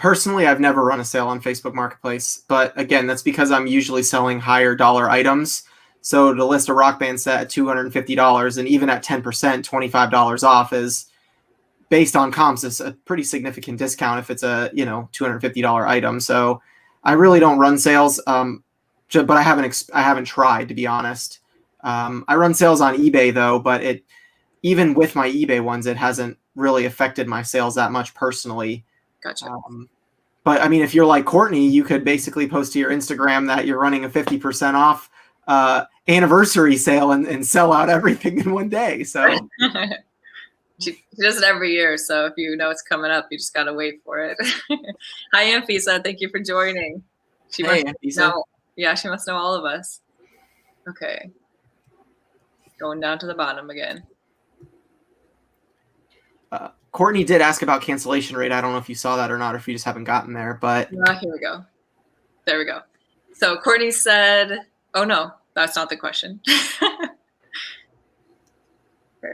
personally, I've never run a sale on Facebook Marketplace, but again, that's because I'm usually selling higher dollar items. So to list a Rock Band set at $250 and even at 10%, $25 off is based on comps is a pretty significant discount if it's a, $250 item. So I really don't run sales, but I haven't tried, to be honest. I run sales on eBay though, but even with my eBay ones, it hasn't really affected my sales that much personally. Gotcha. But I mean, if you're like Courtney, you could basically post to your Instagram that you're running a 50% off anniversary sale and sell out everything in one day. So she does it every year. So if you know it's coming up, you just got to wait for it. Hi, Anfisa. Thank you for joining. She must know. Yeah, she must know all of us. Okay. Going down to the bottom again. Courtney did ask about cancellation rate. I don't know if you saw that or not, or if you just haven't gotten there, but here we go. There we go. So Courtney said, oh no, that's not the question.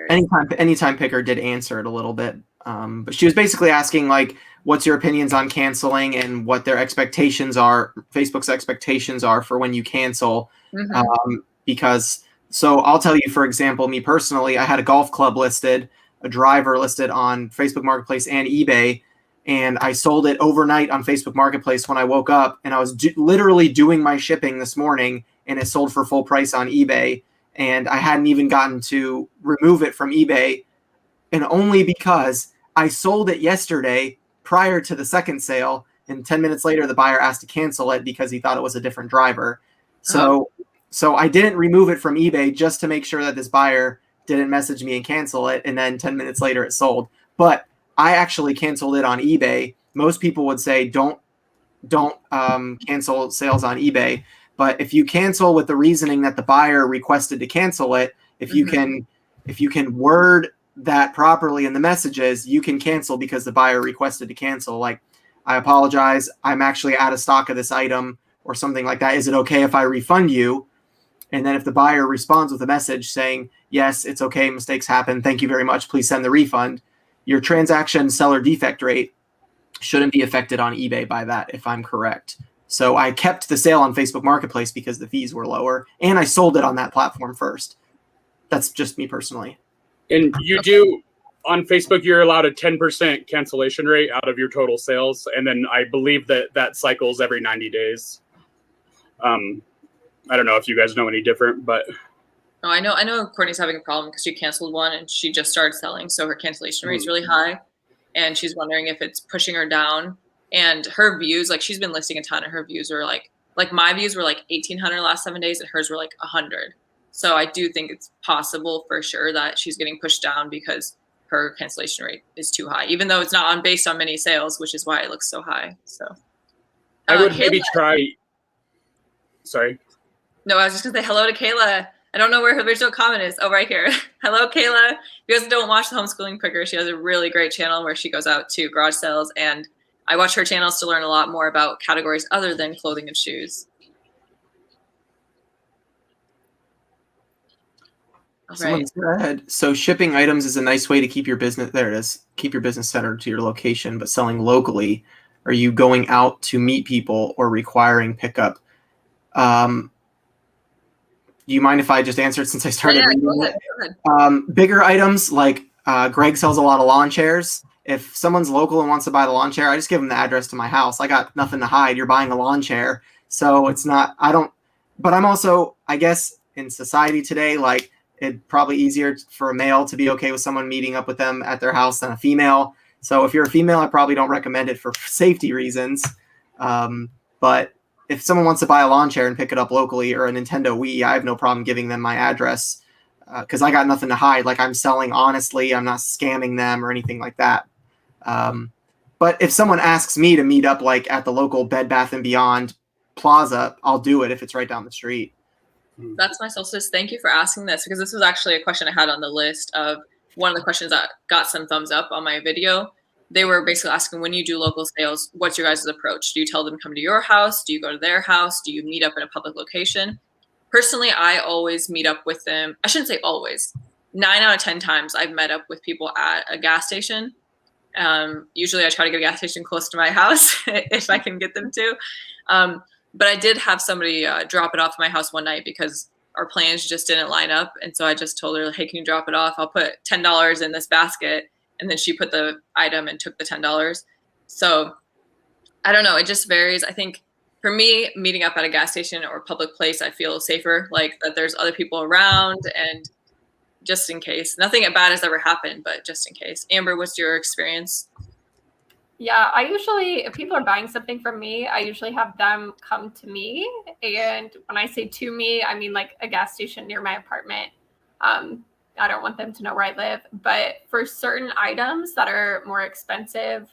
Anytime Picker did answer it a little bit. But she was basically asking, like, what's your opinions on canceling and what their expectations are, Facebook's expectations are for when you cancel. So I'll tell you, for example, me personally, I had a golf club listed, a driver listed on Facebook Marketplace and eBay, and I sold it overnight on Facebook Marketplace when I woke up, and I was literally doing my shipping this morning, and it sold for full price on eBay, and I hadn't even gotten to remove it from eBay, and only because I sold it yesterday prior to the second sale, and 10 minutes later the buyer asked to cancel it because he thought it was a different driver. So I didn't remove it from eBay just to make sure that this buyer didn't message me and cancel it, and then 10 minutes later it sold. But I actually canceled it on eBay. Most people would say don't cancel sales on eBay, but if you cancel with the reasoning that the buyer requested to cancel it, if you can word that properly in the messages, you can cancel because the buyer requested to cancel. Like, I apologize, I'm actually out of stock of this item, or something like that. Is it okay if I refund you? And then if the buyer responds with a message saying, yes, it's okay, mistakes happen, thank you very much, please send the refund, your transaction seller defect rate shouldn't be affected on eBay by that, if I'm correct. So I kept the sale on Facebook Marketplace because the fees were lower, and I sold it on that platform first. That's just me personally. And you do, on Facebook, you're allowed a 10% cancellation rate out of your total sales. And then I believe that cycles every 90 days. I don't know if you guys know any different, but. Oh, I know Courtney's having a problem because she canceled one and she just started selling. So her cancellation rate's really high. And she's wondering if it's pushing her down. And her views, like, she's been listing a ton, and her views are like my views were like 1,800 last 7 days, and hers were like 100. So I do think it's possible for sure that she's getting pushed down because her cancellation rate is too high, even though it's not based on many sales, which is why it looks so high. So I would maybe try. Sorry. No, I was just going to say hello to Kayla. I don't know where her original comment is. Oh, right here. Hello, Kayla. If you guys don't watch the Homeschooling Picker, she has a really great channel where she goes out to garage sales, and I watch her channels to learn a lot more about categories other than clothing and shoes. Someone said, so shipping items is a nice way to keep your business, there it is, keep your business centered to your location, but selling locally, are you going out to meet people or requiring pickup? Do you mind if I just answer it since I started reading it? Go ahead. Bigger items, like Greg sells a lot of lawn chairs. If someone's local and wants to buy the lawn chair, I just give them the address to my house. I got nothing to hide. You're buying a lawn chair. So it's not, but I'm also, I guess, in society today, like, it's probably easier for a male to be okay with someone meeting up with them at their house than a female. So if you're a female, I probably don't recommend it for safety reasons. But if someone wants to buy a lawn chair and pick it up locally, or a Nintendo Wii, I have no problem giving them my address because I got nothing to hide. Like, I'm selling honestly. I'm not scamming them or anything like that. But if someone asks me to meet up, like, at the local Bed Bath & Beyond Plaza, I'll do it if it's right down the street. That's my solstice. Thank you for asking this, because this was actually a question I had on the list of one of the questions that got some thumbs up on my video. They were basically asking, when you do local sales, what's your guys' approach? Do you tell them to come to your house? Do you go to their house? Do you meet up in a public location? Personally, I always meet up with them. I shouldn't say always. 9 out of 10 times I've met up with people at a gas station. Usually I try to get a gas station close to my house if I can get them to. But I did have somebody drop it off at my house one night because our plans just didn't line up. And so I just told her, hey, can you drop it off? I'll put $10 in this basket. And then she put the item and took the $10. So I don't know. It just varies. I think for me, meeting up at a gas station or public place, I feel safer, like that there's other people around and just in case. Nothing bad has ever happened, but just in case. Amber, what's your experience? Yeah, I usually, if people are buying something from me, I usually have them come to me. And when I say to me, I mean like a gas station near my apartment. I don't want them to know where I live. But for certain items that are more expensive,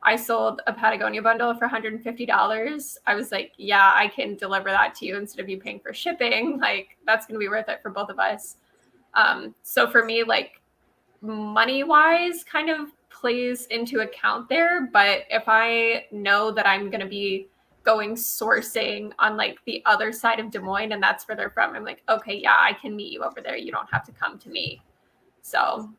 I sold a Patagonia bundle for $150. I was like, yeah, I can deliver that to you instead of you paying for shipping. Like, that's going to be worth it for both of us. So for me, like, money wise kind of plays into account there. But if I know that I'm going to be going sourcing on like the other side of Des Moines and that's where they're from, I'm like, okay, yeah, I can meet you over there. You don't have to come to me. So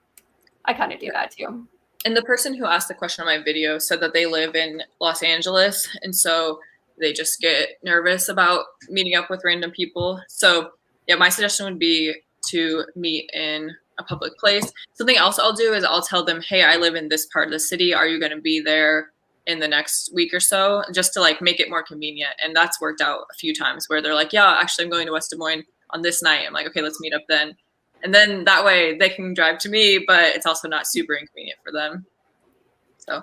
I kind of do that too. And the person who asked the question on my video said that they live in Los Angeles. And so they just get nervous about meeting up with random people. So yeah, my suggestion would be to meet in a public place. Something else I'll do is I'll tell them, hey, I live in this part of the city. Are you going to be there in the next week or so? Just to like make it more convenient. And that's worked out a few times where they're like, yeah, actually I'm going to West Des Moines on this night. I'm like, okay, let's meet up then. And then that way they can drive to me, but it's also not super inconvenient for them. So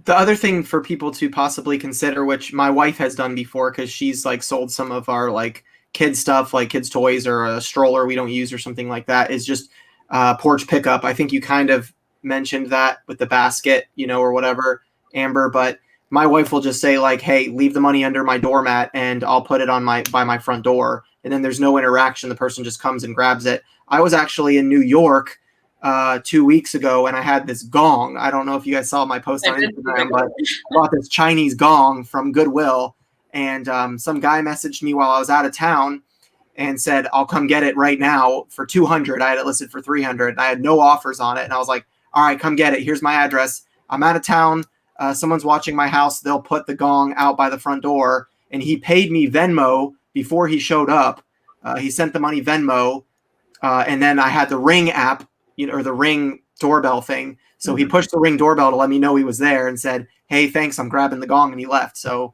the other thing for people to possibly consider, which my wife has done before, because she's like sold some of our like kids stuff, like kids toys or a stroller we don't use or something like that, is just porch pickup. I think you kind of mentioned that with the basket, you know, or whatever, Amber, but my wife will just say like, hey, leave the money under my doormat and I'll put it on by my front door. And then there's no interaction. The person just comes and grabs it. I was actually in New York 2 weeks ago and I had this gong. I don't know if you guys saw my post on Instagram, but I bought this Chinese gong from Goodwill. And some guy messaged me while I was out of town and said, I'll come get it right now for $200. I had it listed for $300 and I had no offers on it. And I was like, all right, come get it. Here's my address. I'm out of town. Someone's watching my house. They'll put the gong out by the front door. And he paid me Venmo before he showed up. He sent the money Venmo. And then I had the Ring app, you know, or the Ring doorbell thing. So he pushed the Ring doorbell to let me know he was there and said, hey, thanks, I'm grabbing the gong. And he left. So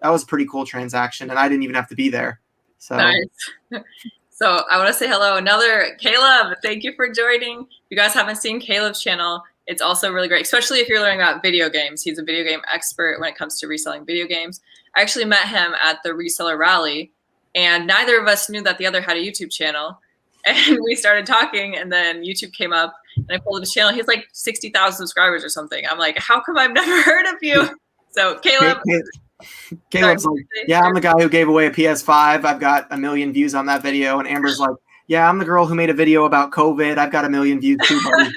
that was a pretty cool transaction. And I didn't even have to be there. So nice. So I want to say hello. Another Caleb. Thank you for joining. If you guys haven't seen Caleb's channel, it's also really great, especially if you're learning about video games. He's a video game expert when it comes to reselling video games. I actually met him at the reseller rally, and neither of us knew that the other had a YouTube channel. And we started talking, and then YouTube came up, and I pulled up his channel. He has like 60,000 subscribers or something. I'm like, how come I've never heard of you? So Caleb. Caleb's like, yeah, I'm the guy who gave away a PS5. I've got 1 million views on that video. And Amber's like, yeah, I'm the girl who made a video about COVID. I've got 1 million views too, buddy.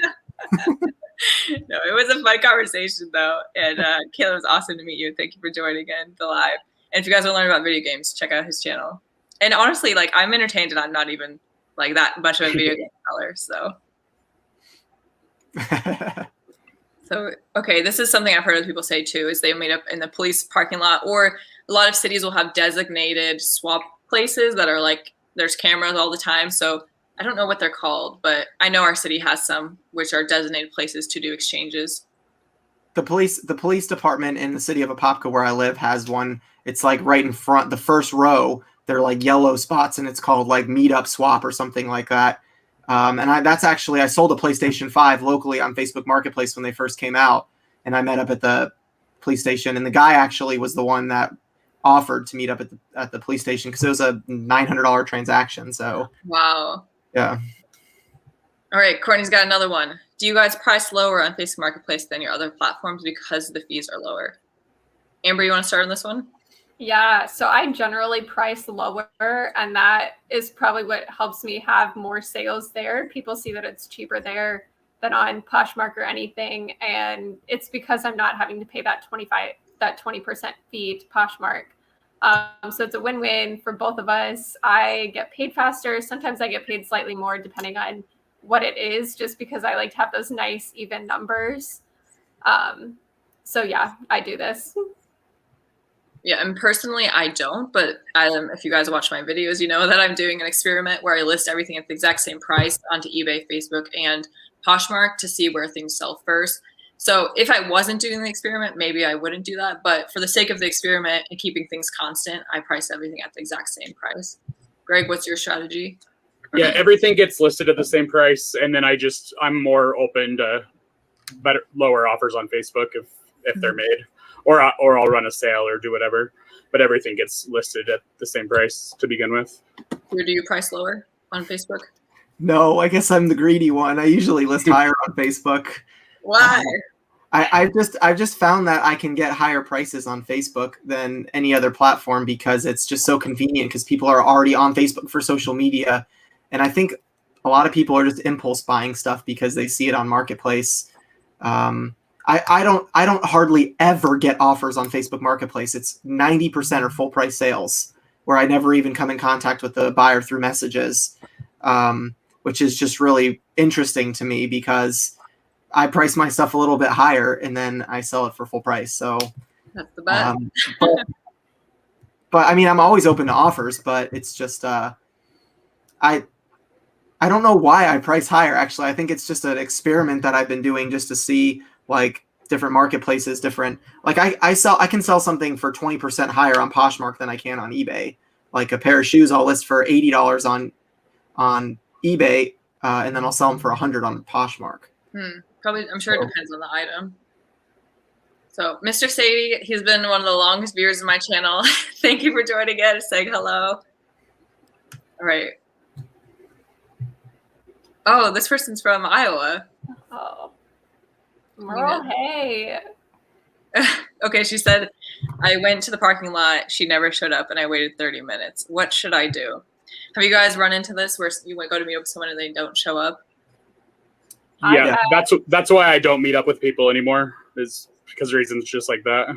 No, it was a fun conversation though. And Caleb, was awesome to meet you. Thank you for joining in the live. And if you guys want to learn about video games, check out his channel. And honestly, like, I'm entertained and I'm not even like that much of a video game seller. So, okay, this is something I've heard other people say too, is they meet up in the police parking lot, or a lot of cities will have designated swap places that are like, there's cameras all the time. So I don't know what they're called, but I know our city has some, which are designated places to do exchanges. The police department in the city of Apopka where I live has one. It's like right in front, the first row, they're like yellow spots, and it's called like Meetup Swap or something like that. That's actually, I sold a PlayStation 5 locally on Facebook Marketplace when they first came out, and I met up at the police station, and the guy actually was the one that offered to meet up at the police station because it was a $900 transaction. So wow, yeah. All right, Courtney's got another one. Do you guys price lower on Facebook Marketplace than your other platforms because the fees are lower? Amber, you want to start on this one? Yeah, so I generally price lower, and that is probably what helps me have more sales there. People see that it's cheaper there than on Poshmark or anything, and it's because I'm not having to pay that 20% fee to Poshmark. So it's a win-win for both of us. I get paid faster. Sometimes I get paid slightly more depending on what it is, just because I like to have those nice even numbers. So yeah, I do this. Yeah, and personally, I don't. But if you guys watch my videos, you know that I'm doing an experiment where I list everything at the exact same price onto eBay, Facebook, and Poshmark to see where things sell first. So if I wasn't doing the experiment, maybe I wouldn't do that. But for the sake of the experiment and keeping things constant, I price everything at the exact same price. Greg, what's your strategy? Yeah, everything gets listed at the same price, and then I'm more open to lower offers on Facebook if they're made, or I'll run a sale or do whatever. But everything gets listed at the same price to begin with. Or do you price lower on Facebook? No, I guess I'm the greedy one. I usually list higher on Facebook. Why? I've just found that I can get higher prices on Facebook than any other platform because it's just so convenient because people are already on Facebook for social media. And I think a lot of people are just impulse buying stuff because they see it on Marketplace. I don't hardly ever get offers on Facebook Marketplace. It's 90% are full price sales where I never even come in contact with the buyer through messages, which is just really interesting to me because I price my stuff a little bit higher and then I sell it for full price. So That's the best. But I mean, I'm always open to offers, but it's just, I don't know why I price higher. Actually, I think it's just an experiment that I've been doing just to see like different marketplaces, different, like I can sell something for 20% higher on Poshmark than I can on eBay. Like a pair of shoes, I'll list for $80 on eBay, and then I'll sell them for $100 on Poshmark. Probably, I'm sure it depends on the item. So, Mr. Sadie, he's been one of the longest viewers of my channel. Thank you for joining in, saying hello. All right. Oh, this person's from Iowa. Oh, Merle, hey. Okay, she said, I went to the parking lot. She never showed up, and I waited 30 minutes. What should I do? Have you guys run into this where you go to meet up with someone and they don't show up? Yeah, that's why I don't meet up with people anymore, is because of reasons just like that.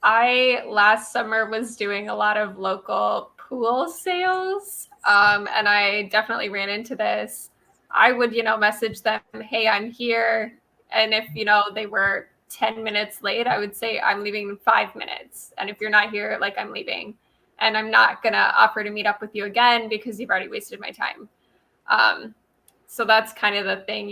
I last summer was doing a lot of local pool sales, and I definitely ran into this. I would, message them, hey, I'm here. And if, they were 10 minutes late, I would say I'm leaving in 5 minutes. And if you're not here, like, I'm leaving. And I'm not going to offer to meet up with you again because you've already wasted my time. So that's kind of the thing.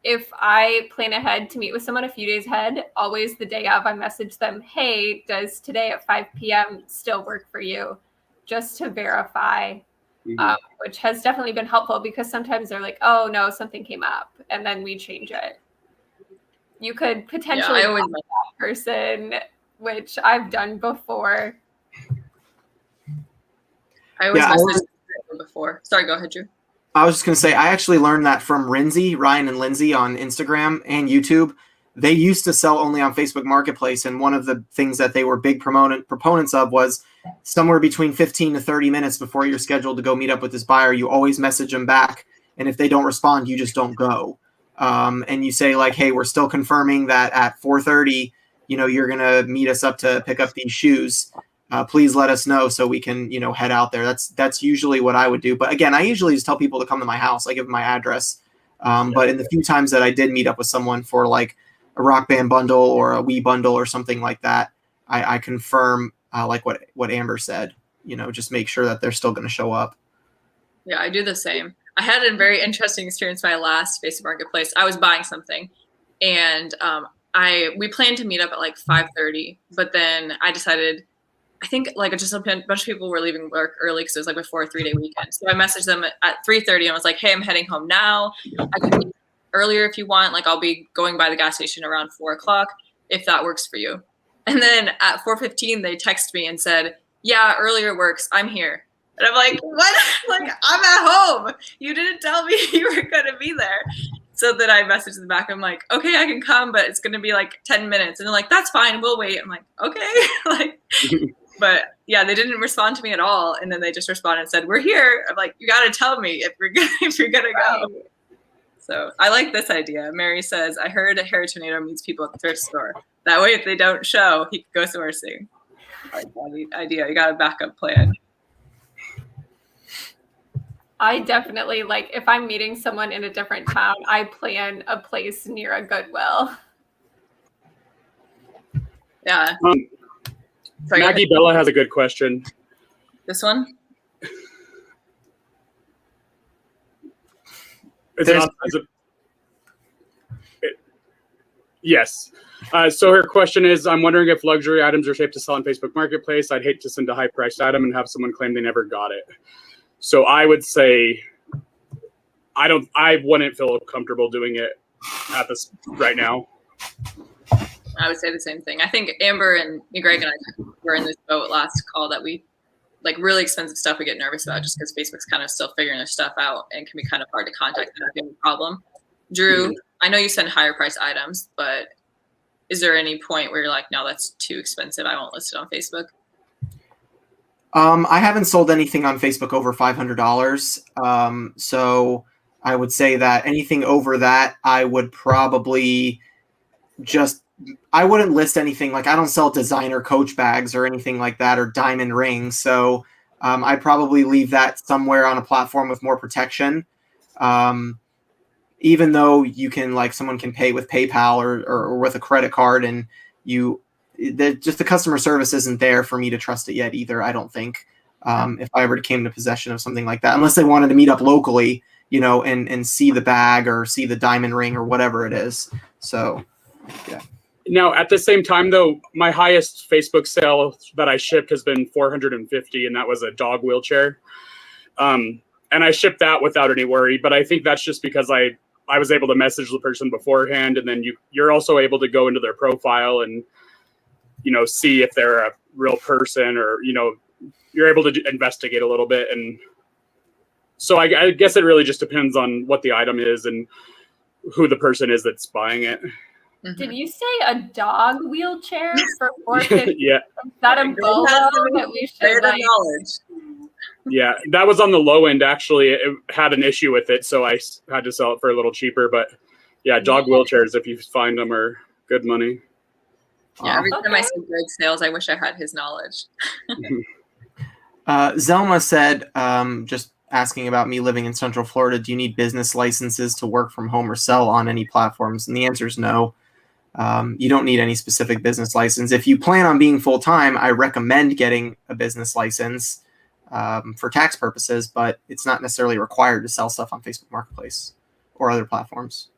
If I plan ahead to meet with someone a few days ahead, always the day of, I message them, hey, does today at 5 p.m. still work for you? Just to verify, which has definitely been helpful because sometimes they're like, oh, no, something came up, and then we change it. You could potentially call that person, which I've done before. I always messaged them before. Sorry, go ahead, Drew. I was just going to say, I actually learned that from Ryan and Lindsay on Instagram and YouTube. They used to sell only on Facebook Marketplace, and one of the things that they were big proponents of was somewhere between 15 to 30 minutes before you're scheduled to go meet up with this buyer, you always message them back, and if they don't respond, you just don't go. And you say, like, hey, we're still confirming that at 4:30, you're going to meet us up to pick up these shoes. Please let us know so we can, head out there. That's usually what I would do. But again, I usually just tell people to come to my house. I give them my address. But in the few times that I did meet up with someone for like a Rock Band bundle or a Wii bundle or something like that, I confirm like what Amber said, just make sure that they're still going to show up. Yeah, I do the same. I had a very interesting experience my last Facebook Marketplace. I was buying something and we planned to meet up at like 5:30, but then I decided, I think like just a bunch of people were leaving work early because it was like before a 3-day weekend. So I messaged them at 3:30 and was like, hey, I'm heading home now. I can meet earlier if you want. Like I'll be going by the gas station around 4 o'clock if that works for you. And then at 4:15, they texted me and said, yeah, earlier works. I'm here. And I'm like, what? Like, I'm at home. You didn't tell me you were going to be there. So then I messaged them back. I'm like, okay, I can come, but it's going to be like 10 minutes. And they're like, that's fine. We'll wait. I'm like, okay. Like, but yeah, they didn't respond to me at all. And then they just responded and said, we're here. I'm like, you got to tell me if you're going to go. So I like this idea. Mary says, I heard a hair tornado meets people at the thrift store. That way, if they don't show, he could go somewhere soon. I like that idea. You got a backup plan. I definitely, like, if I'm meeting someone in a different town, I plan a place near a Goodwill Yeah. Sorry, Maggie Bella has a good question. this one? Yes. So her question is, I'm wondering if luxury items are safe to sell on Facebook Marketplace. I'd hate to send a high-priced item and have someone claim they never got it. So I would say I wouldn't feel comfortable doing it at this right now. I would say the same thing. I think Amber and Greg and I were in this boat last call that we like really expensive stuff we get nervous about just because Facebook's kind of still figuring their stuff out and can be kind of hard to contact them if you have a problem. Drew, I know you send higher price items, but is there any point where you're like, no, that's too expensive, I won't list it on Facebook? I haven't sold anything on Facebook over $500. So I would say that anything over that, I would probably I wouldn't list anything. Like I don't sell designer Coach bags or anything like that or diamond rings. So I'd probably leave that somewhere on a platform with more protection. Even though you can, like, someone can pay with PayPal or with a credit card, and just the customer service isn't there for me to trust it yet either. I don't think if I ever came into possession of something like that, unless they wanted to meet up locally, and see the bag or see the diamond ring or whatever it is. So, yeah. Now, at the same time, though, my highest Facebook sale that I shipped has been $450, and that was a dog wheelchair. And I shipped that without any worry, but I think that's just because I was able to message the person beforehand, and then you're also able to go into their profile and, see if they're a real person, or, you're able to investigate a little bit. And so I guess it really just depends on what the item is and who the person is that's buying it. Did you say a dog wheelchair for $450? Yeah. Is that a bolo that we should knowledge? Yeah, that was on the low end, actually. It had an issue with it, so I had to sell it for a little cheaper. But yeah, dog wheelchairs, if you find them, are good money. Yeah, every time I see Greg's sales, I wish I had his knowledge. Zelma said, just asking about me living in Central Florida, do you need business licenses to work from home or sell on any platforms? And the answer is no. You don't need any specific business license. If you plan on being full-time, I recommend getting a business license for tax purposes, but it's not necessarily required to sell stuff on Facebook Marketplace or other platforms.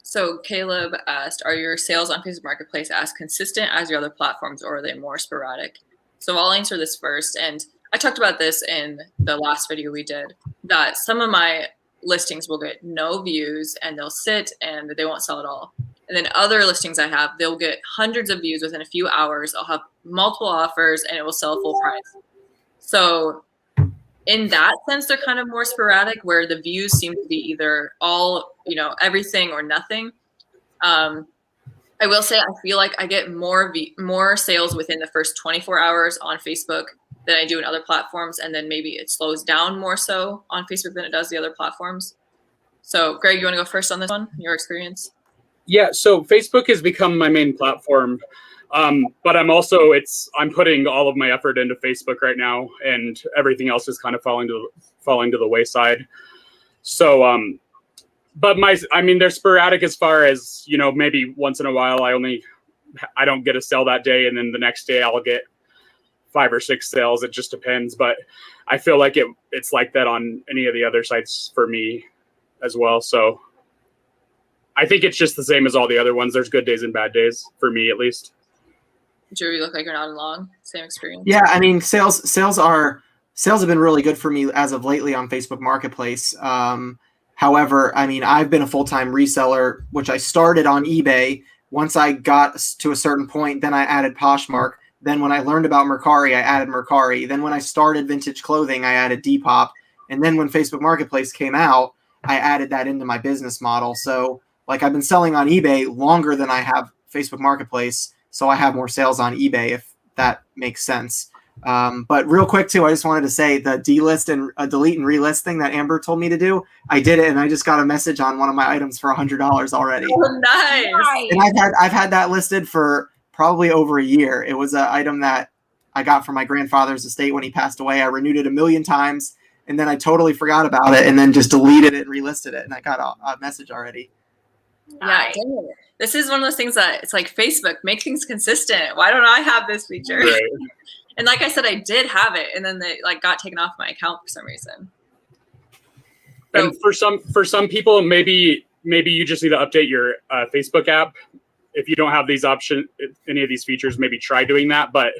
So Caleb asked, are your sales on Facebook Marketplace as consistent as your other platforms, or are they more sporadic? So I'll answer this first. And I talked about this in the last video we did, that some of my listings will get no views and they'll sit and they won't sell at all. And then other listings I have, they'll get hundreds of views within a few hours. I'll have multiple offers and it will sell full price. So in that sense, they're kind of more sporadic, where the views seem to be either all, everything or nothing. I will say I feel like I get more sales within the first 24 hours on Facebook than I do in other platforms. And then maybe it slows down more so on Facebook than it does the other platforms. So Greg, you want to go first on this one, your experience? Yeah, so Facebook has become my main platform. But I'm putting all of my effort into Facebook right now, and everything else is kind of falling to the wayside. So, but they're sporadic as far as, maybe once in a while I don't get a sale that day, and then the next day I'll get 5 or 6 sales. It just depends. But I feel like it's like that on any of the other sites for me as well. So I think it's just the same as all the other ones. There's good days and bad days for me, at least. Drew, you look like you're not along. Same experience. Yeah, I mean, sales have been really good for me as of lately on Facebook Marketplace. However, I mean, I've been a full-time reseller, which I started on eBay. Once I got to a certain point, then I added Poshmark. Then when I learned about Mercari, I added Mercari. Then when I started vintage clothing, I added Depop. And then when Facebook Marketplace came out, I added that into my business model. So, like, I've been selling on eBay longer than I have Facebook Marketplace. So I have more sales on eBay, if that makes sense. But real quick, too, I just wanted to say the delist and delete and relist thing that Amber told me to do, I did it, and I just got a message on one of my items for $100 already. Oh, nice. And I've had that listed for probably over a year. It was an item that I got from my grandfather's estate when he passed away. I renewed it 1,000,000 times, and then I totally forgot about it, and then just deleted it and relisted it, and I got a message already. Yeah, dang it. This is one of those things that it's like Facebook, make things consistent. Why don't I have this feature? Right. And like I said, I did have it, and then they like got taken off my account for some reason. So, and for some people, maybe you just need to update your Facebook app. If you don't have these any of these features, maybe try doing that. But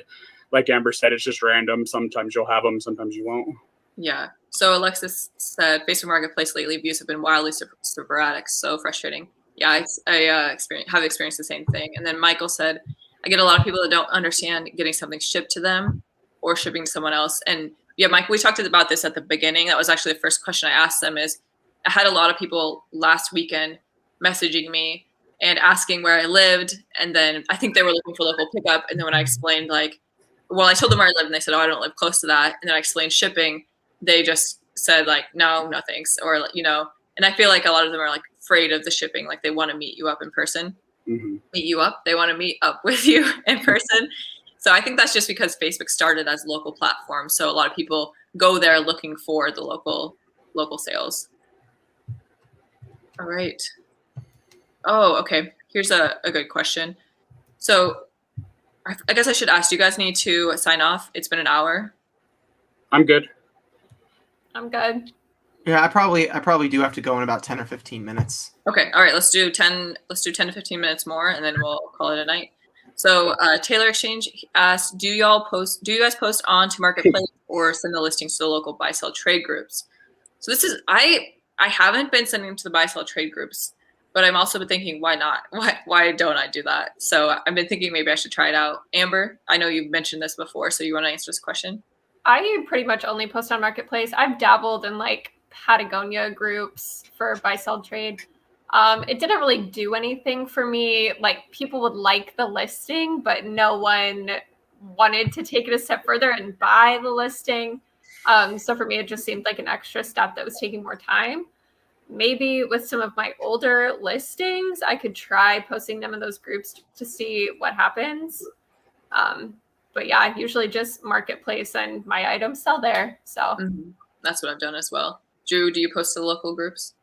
like Amber said, it's just random. Sometimes you'll have them, sometimes you won't. Yeah. So Alexis said, Facebook Marketplace lately views have been wildly sporadic. So frustrating. Yeah, I have experienced the same thing. And then Michael said, I get a lot of people that don't understand getting something shipped to them or shipping to someone else. And yeah, Mike, we talked about this at the beginning. That was actually the first question I asked them is I had a lot of people last weekend messaging me and asking where I lived. And then I think they were looking for local pickup. And then when I explained I told them where I lived and they said, oh, I don't live close to that. And then I explained shipping. They just said no thanks. Or, and I feel like a lot of them are afraid of the shipping. Like they want to meet you up in person, meet you up. They want to meet up with you in person. So I think that's just because Facebook started as a local platform. So a lot of people go there looking for the local sales. All right. Oh, okay. Here's a good question. So I guess I should ask, do you guys need to sign off? It's been an hour. I'm good. I'm good. Yeah, I probably do have to go in about 10 or 15 minutes. Okay. All right. Let's do 10 to 15 minutes more and then we'll call it a night. So Taylor Exchange asked, do you guys post on to Marketplace or send the listings to the local buy sell trade groups? So this is, I haven't been sending them to the buy sell trade groups, but I'm also been thinking, why not? Why don't I do that? So I've been thinking maybe I should try it out. Amber, I know you've mentioned this before, so you want to answer this question? I pretty much only post on Marketplace. I've dabbled in Patagonia groups for buy sell trade. It didn't really do anything for me. People would like the listing, but no one wanted to take it a step further and buy the listing. So for me, it just seemed like an extra step that was taking more time. Maybe with some of my older listings, I could try posting them in those groups to see what happens. But yeah, usually just Marketplace and my items sell there. So that's what I've done as well. Drew, do you post to the local groups?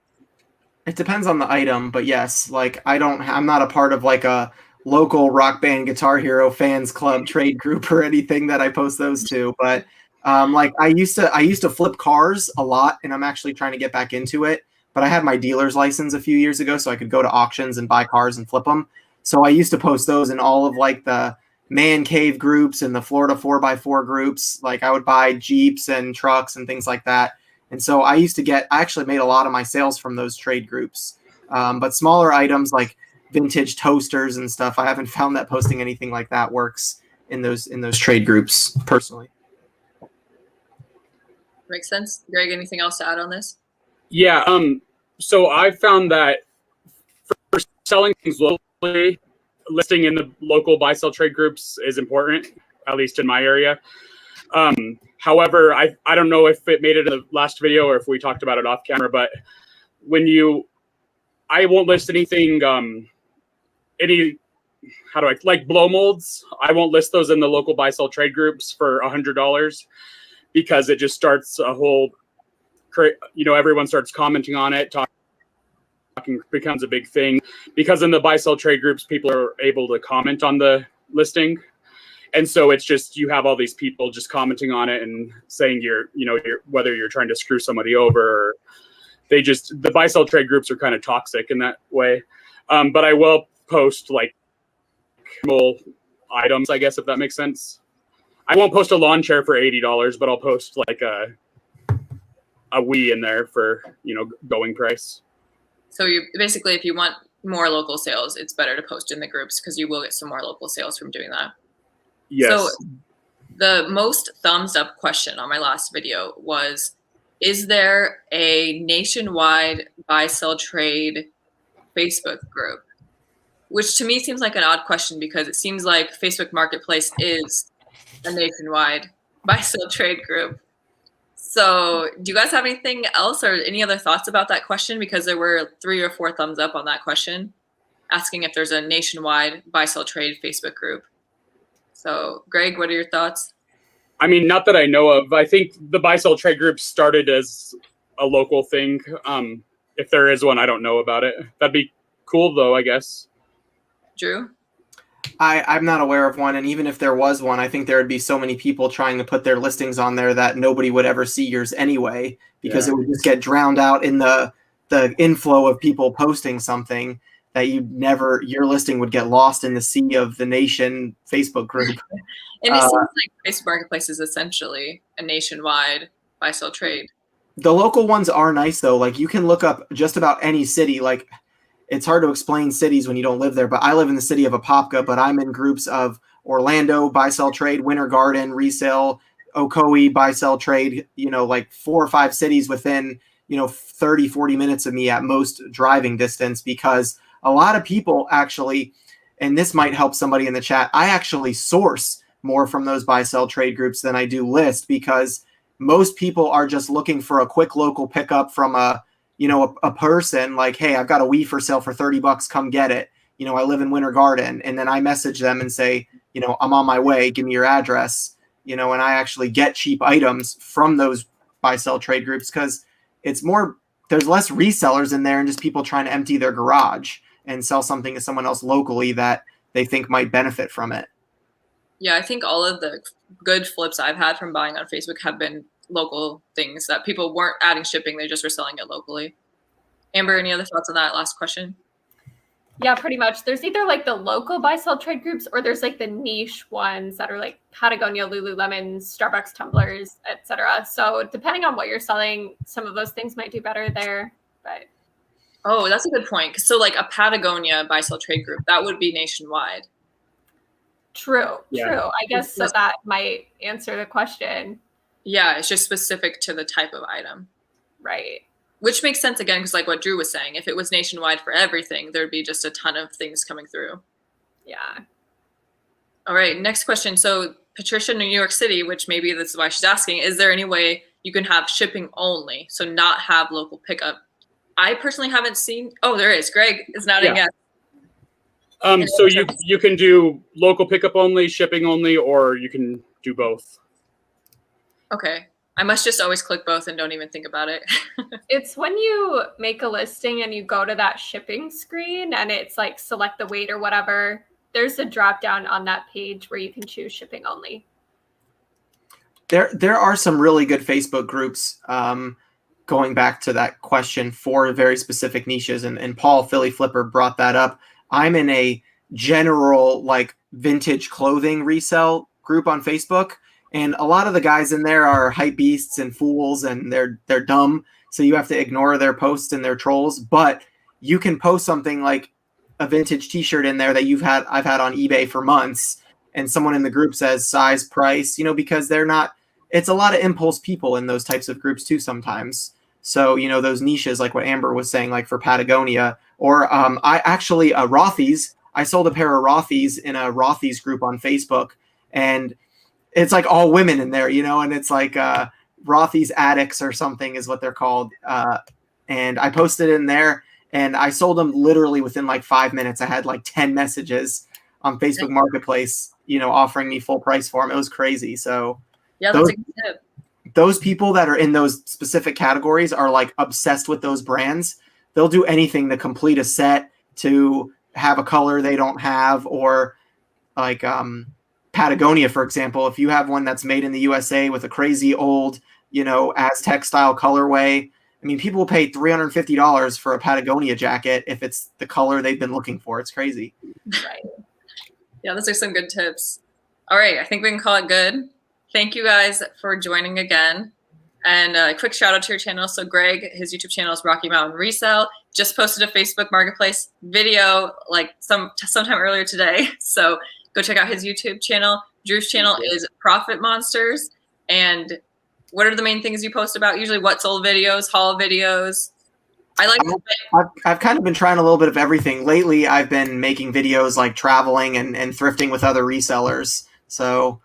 It depends on the item, but yes, I'm not a part of a local Rock Band Guitar Hero fans club trade group or anything that I post those to. But I used to flip cars a lot, and I'm actually trying to get back into it. But I had my dealer's license a few years ago, so I could go to auctions and buy cars and flip them. So I used to post those in all of the man cave groups and the Florida 4x4 groups. I would buy Jeeps and trucks and things like that. And so I actually made a lot of my sales from those trade groups. But smaller items like vintage toasters and stuff, I haven't found that posting anything like that works in those trade groups personally. Makes sense. Greg, anything else to add on this? Yeah. So I found that for selling things locally, listing in the local buy sell trade groups is important, at least in my area. However, I don't know if it made it in the last video or if we talked about it off camera, but I won't list anything, like blow molds. I won't list those in the local buy sell trade groups for $100 because it just starts a whole, everyone starts commenting on it, talking becomes a big thing because in the buy sell trade groups, people are able to comment on the listing. And so it's just, you have all these people just commenting on it and saying whether you're trying to screw somebody over or the buy sell trade groups are kind of toxic in that way. But I will post items, I guess, if that makes sense. I won't post a lawn chair for $80, but I'll post a Wii in there for, going price. So you basically, if you want more local sales, it's better to post in the groups because you will get some more local sales from doing that. Yes. So the most thumbs up question on my last video was, is there a nationwide buy sell trade Facebook group? Which to me seems like an odd question because it seems like Facebook Marketplace is a nationwide buy sell trade group. So do you guys have anything else or any other thoughts about that question? Because there were 3 or 4 thumbs up on that question asking if there's a nationwide buy sell trade Facebook group. So Greg, what are your thoughts? I mean, not that I know of. I think the buy sell trade group started as a local thing. If there is one, I don't know about it. That'd be cool though, I guess. Drew? I'm not aware of one, and even if there was one, I think there would be so many people trying to put their listings on there that nobody would ever see yours anyway, because it would just get drowned out in the inflow of people posting something that your listing would get lost in the sea of the nation Facebook group. And it seems like Facebook Marketplace is essentially a nationwide buy-sell trade. The local ones are nice though. Like you can look up just about any city. Like it's hard to explain cities when you don't live there, but I live in the city of Apopka, but I'm in groups of Orlando, buy-sell trade, Winter Garden, resale, Ocoee, buy-sell trade, like 4 or 5 cities within, 30, 40 minutes of me at most driving distance, because a lot of people actually, and this might help somebody in the chat, I actually source more from those buy-sell trade groups than I do list, because most people are just looking for a quick local pickup from a person like, hey, I've got a Wii for sale for $30, come get it. I live in Winter Garden. And then I message them and say, I'm on my way, give me your address, and I actually get cheap items from those buy-sell trade groups, because there's less resellers in there and just people trying to empty their garage and sell something to someone else locally that they think might benefit from it. Yeah, I think all of the good flips I've had from buying on Facebook have been local things that people weren't adding shipping, they just were selling it locally. Amber, any other thoughts on that last question? Yeah, pretty much. There's either like the local buy-sell trade groups, or there's like the niche ones that are like Patagonia, Lululemon, Starbucks tumblers, etc. So depending on what you're selling, some of those things might do better there. But oh, that's a good point. So like a Patagonia buy-sell trade group, that would be nationwide. True. I guess so that might answer the question. Yeah, it's just specific to the type of item. Right. Which makes sense again, because like what Drew was saying, if it was nationwide for everything, there'd be just a ton of things coming through. Yeah. All right, next question. So Patricia in New York City, which maybe this is why she's asking, is there any way you can have shipping only, so not have local pickup? I personally haven't seen. Oh, there is. Greg is nodding yes. So you can do local pickup only, shipping only, or you can do both. Okay. I must just always click both and don't even think about it. It's when you make a listing and you go to that shipping screen and it's like select the weight or whatever, there's a drop down on that page where you can choose shipping only. There are some really good Facebook groups going back to that question for very specific niches. And Paul, Philly Flipper, brought that up. I'm in a general like vintage clothing resale group on Facebook. And a lot of the guys in there are hype beasts and fools, and they're dumb. So you have to ignore their posts and their trolls. But you can post something like a vintage T-shirt in there that I've had on eBay for months, and someone in the group says size, price, because they're not. It's a lot of impulse people in those types of groups too sometimes. So those niches, like what Amber was saying, like for Patagonia, or Rothy's. I sold a pair of Rothy's in a Rothy's group on Facebook, and it's like all women in there, and it's like Rothy's Addicts or something is what they're called. And I posted in there and I sold them literally within like 5 minutes. I had like 10 messages on Facebook Marketplace, offering me full price for them. It was crazy. So yeah, that's a good tip. Those people that are in those specific categories are like obsessed with those brands. They'll do anything to complete a set, to have a color they don't have, or like, Patagonia, for example, if you have one that's made in the USA with a crazy old, Aztec style colorway, I mean, people will pay $350 for a Patagonia jacket if it's the color they've been looking for. It's crazy. Right. Yeah, those are some good tips. All right, I think we can call it good. Thank you guys for joining again. And a quick shout out to your channel. So Greg, his YouTube channel is Rocky Mountain Resale. Just posted a Facebook Marketplace video like sometime earlier today. So go check out his YouTube channel. Drew's channel is Profit Monsters. And what are the main things you post about? Usually what sold videos, haul videos. I've kind of been trying a little bit of everything. Lately, I've been making videos like traveling and thrifting with other resellers. So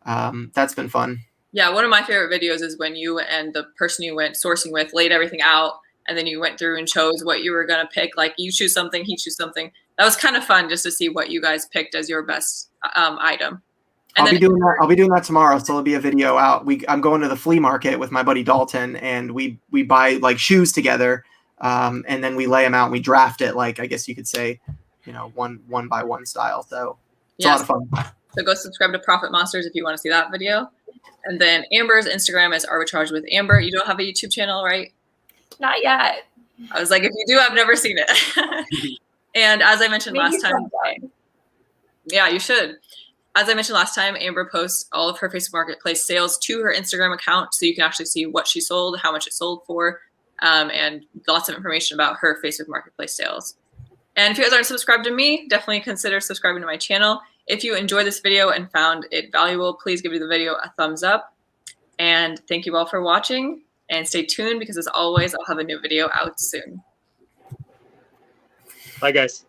that's been fun. Yeah, one of my favorite videos is when you and the person you went sourcing with laid everything out, and then you went through and chose what you were going to pick. Like you choose something, he choose something. That was kind of fun just to see what you guys picked as your best item. And I'll be doing that tomorrow. So there'll be a video out. I'm going to the flea market with my buddy Dalton, and we buy like shoes together. and then we lay them out and we draft it, like I guess you could say, one by one style. So it's a lot of fun. So go subscribe to Profit Monsters if you want to see that video. And then Amber's Instagram is Arbitrage with Amber. You don't have a YouTube channel, right? Not yet. I was like, if you do, I've never seen it. And as I mentioned last time, yeah, you should. As I mentioned last time, Amber posts all of her Facebook Marketplace sales to her Instagram account, so you can actually see what she sold, how much it sold for, and lots of information about her Facebook Marketplace sales. And if you guys aren't subscribed to me, definitely consider subscribing to my channel. If you enjoyed this video and found it valuable, please give the video a thumbs up. And thank you all for watching. And stay tuned because, as always, I'll have a new video out soon. Bye, guys.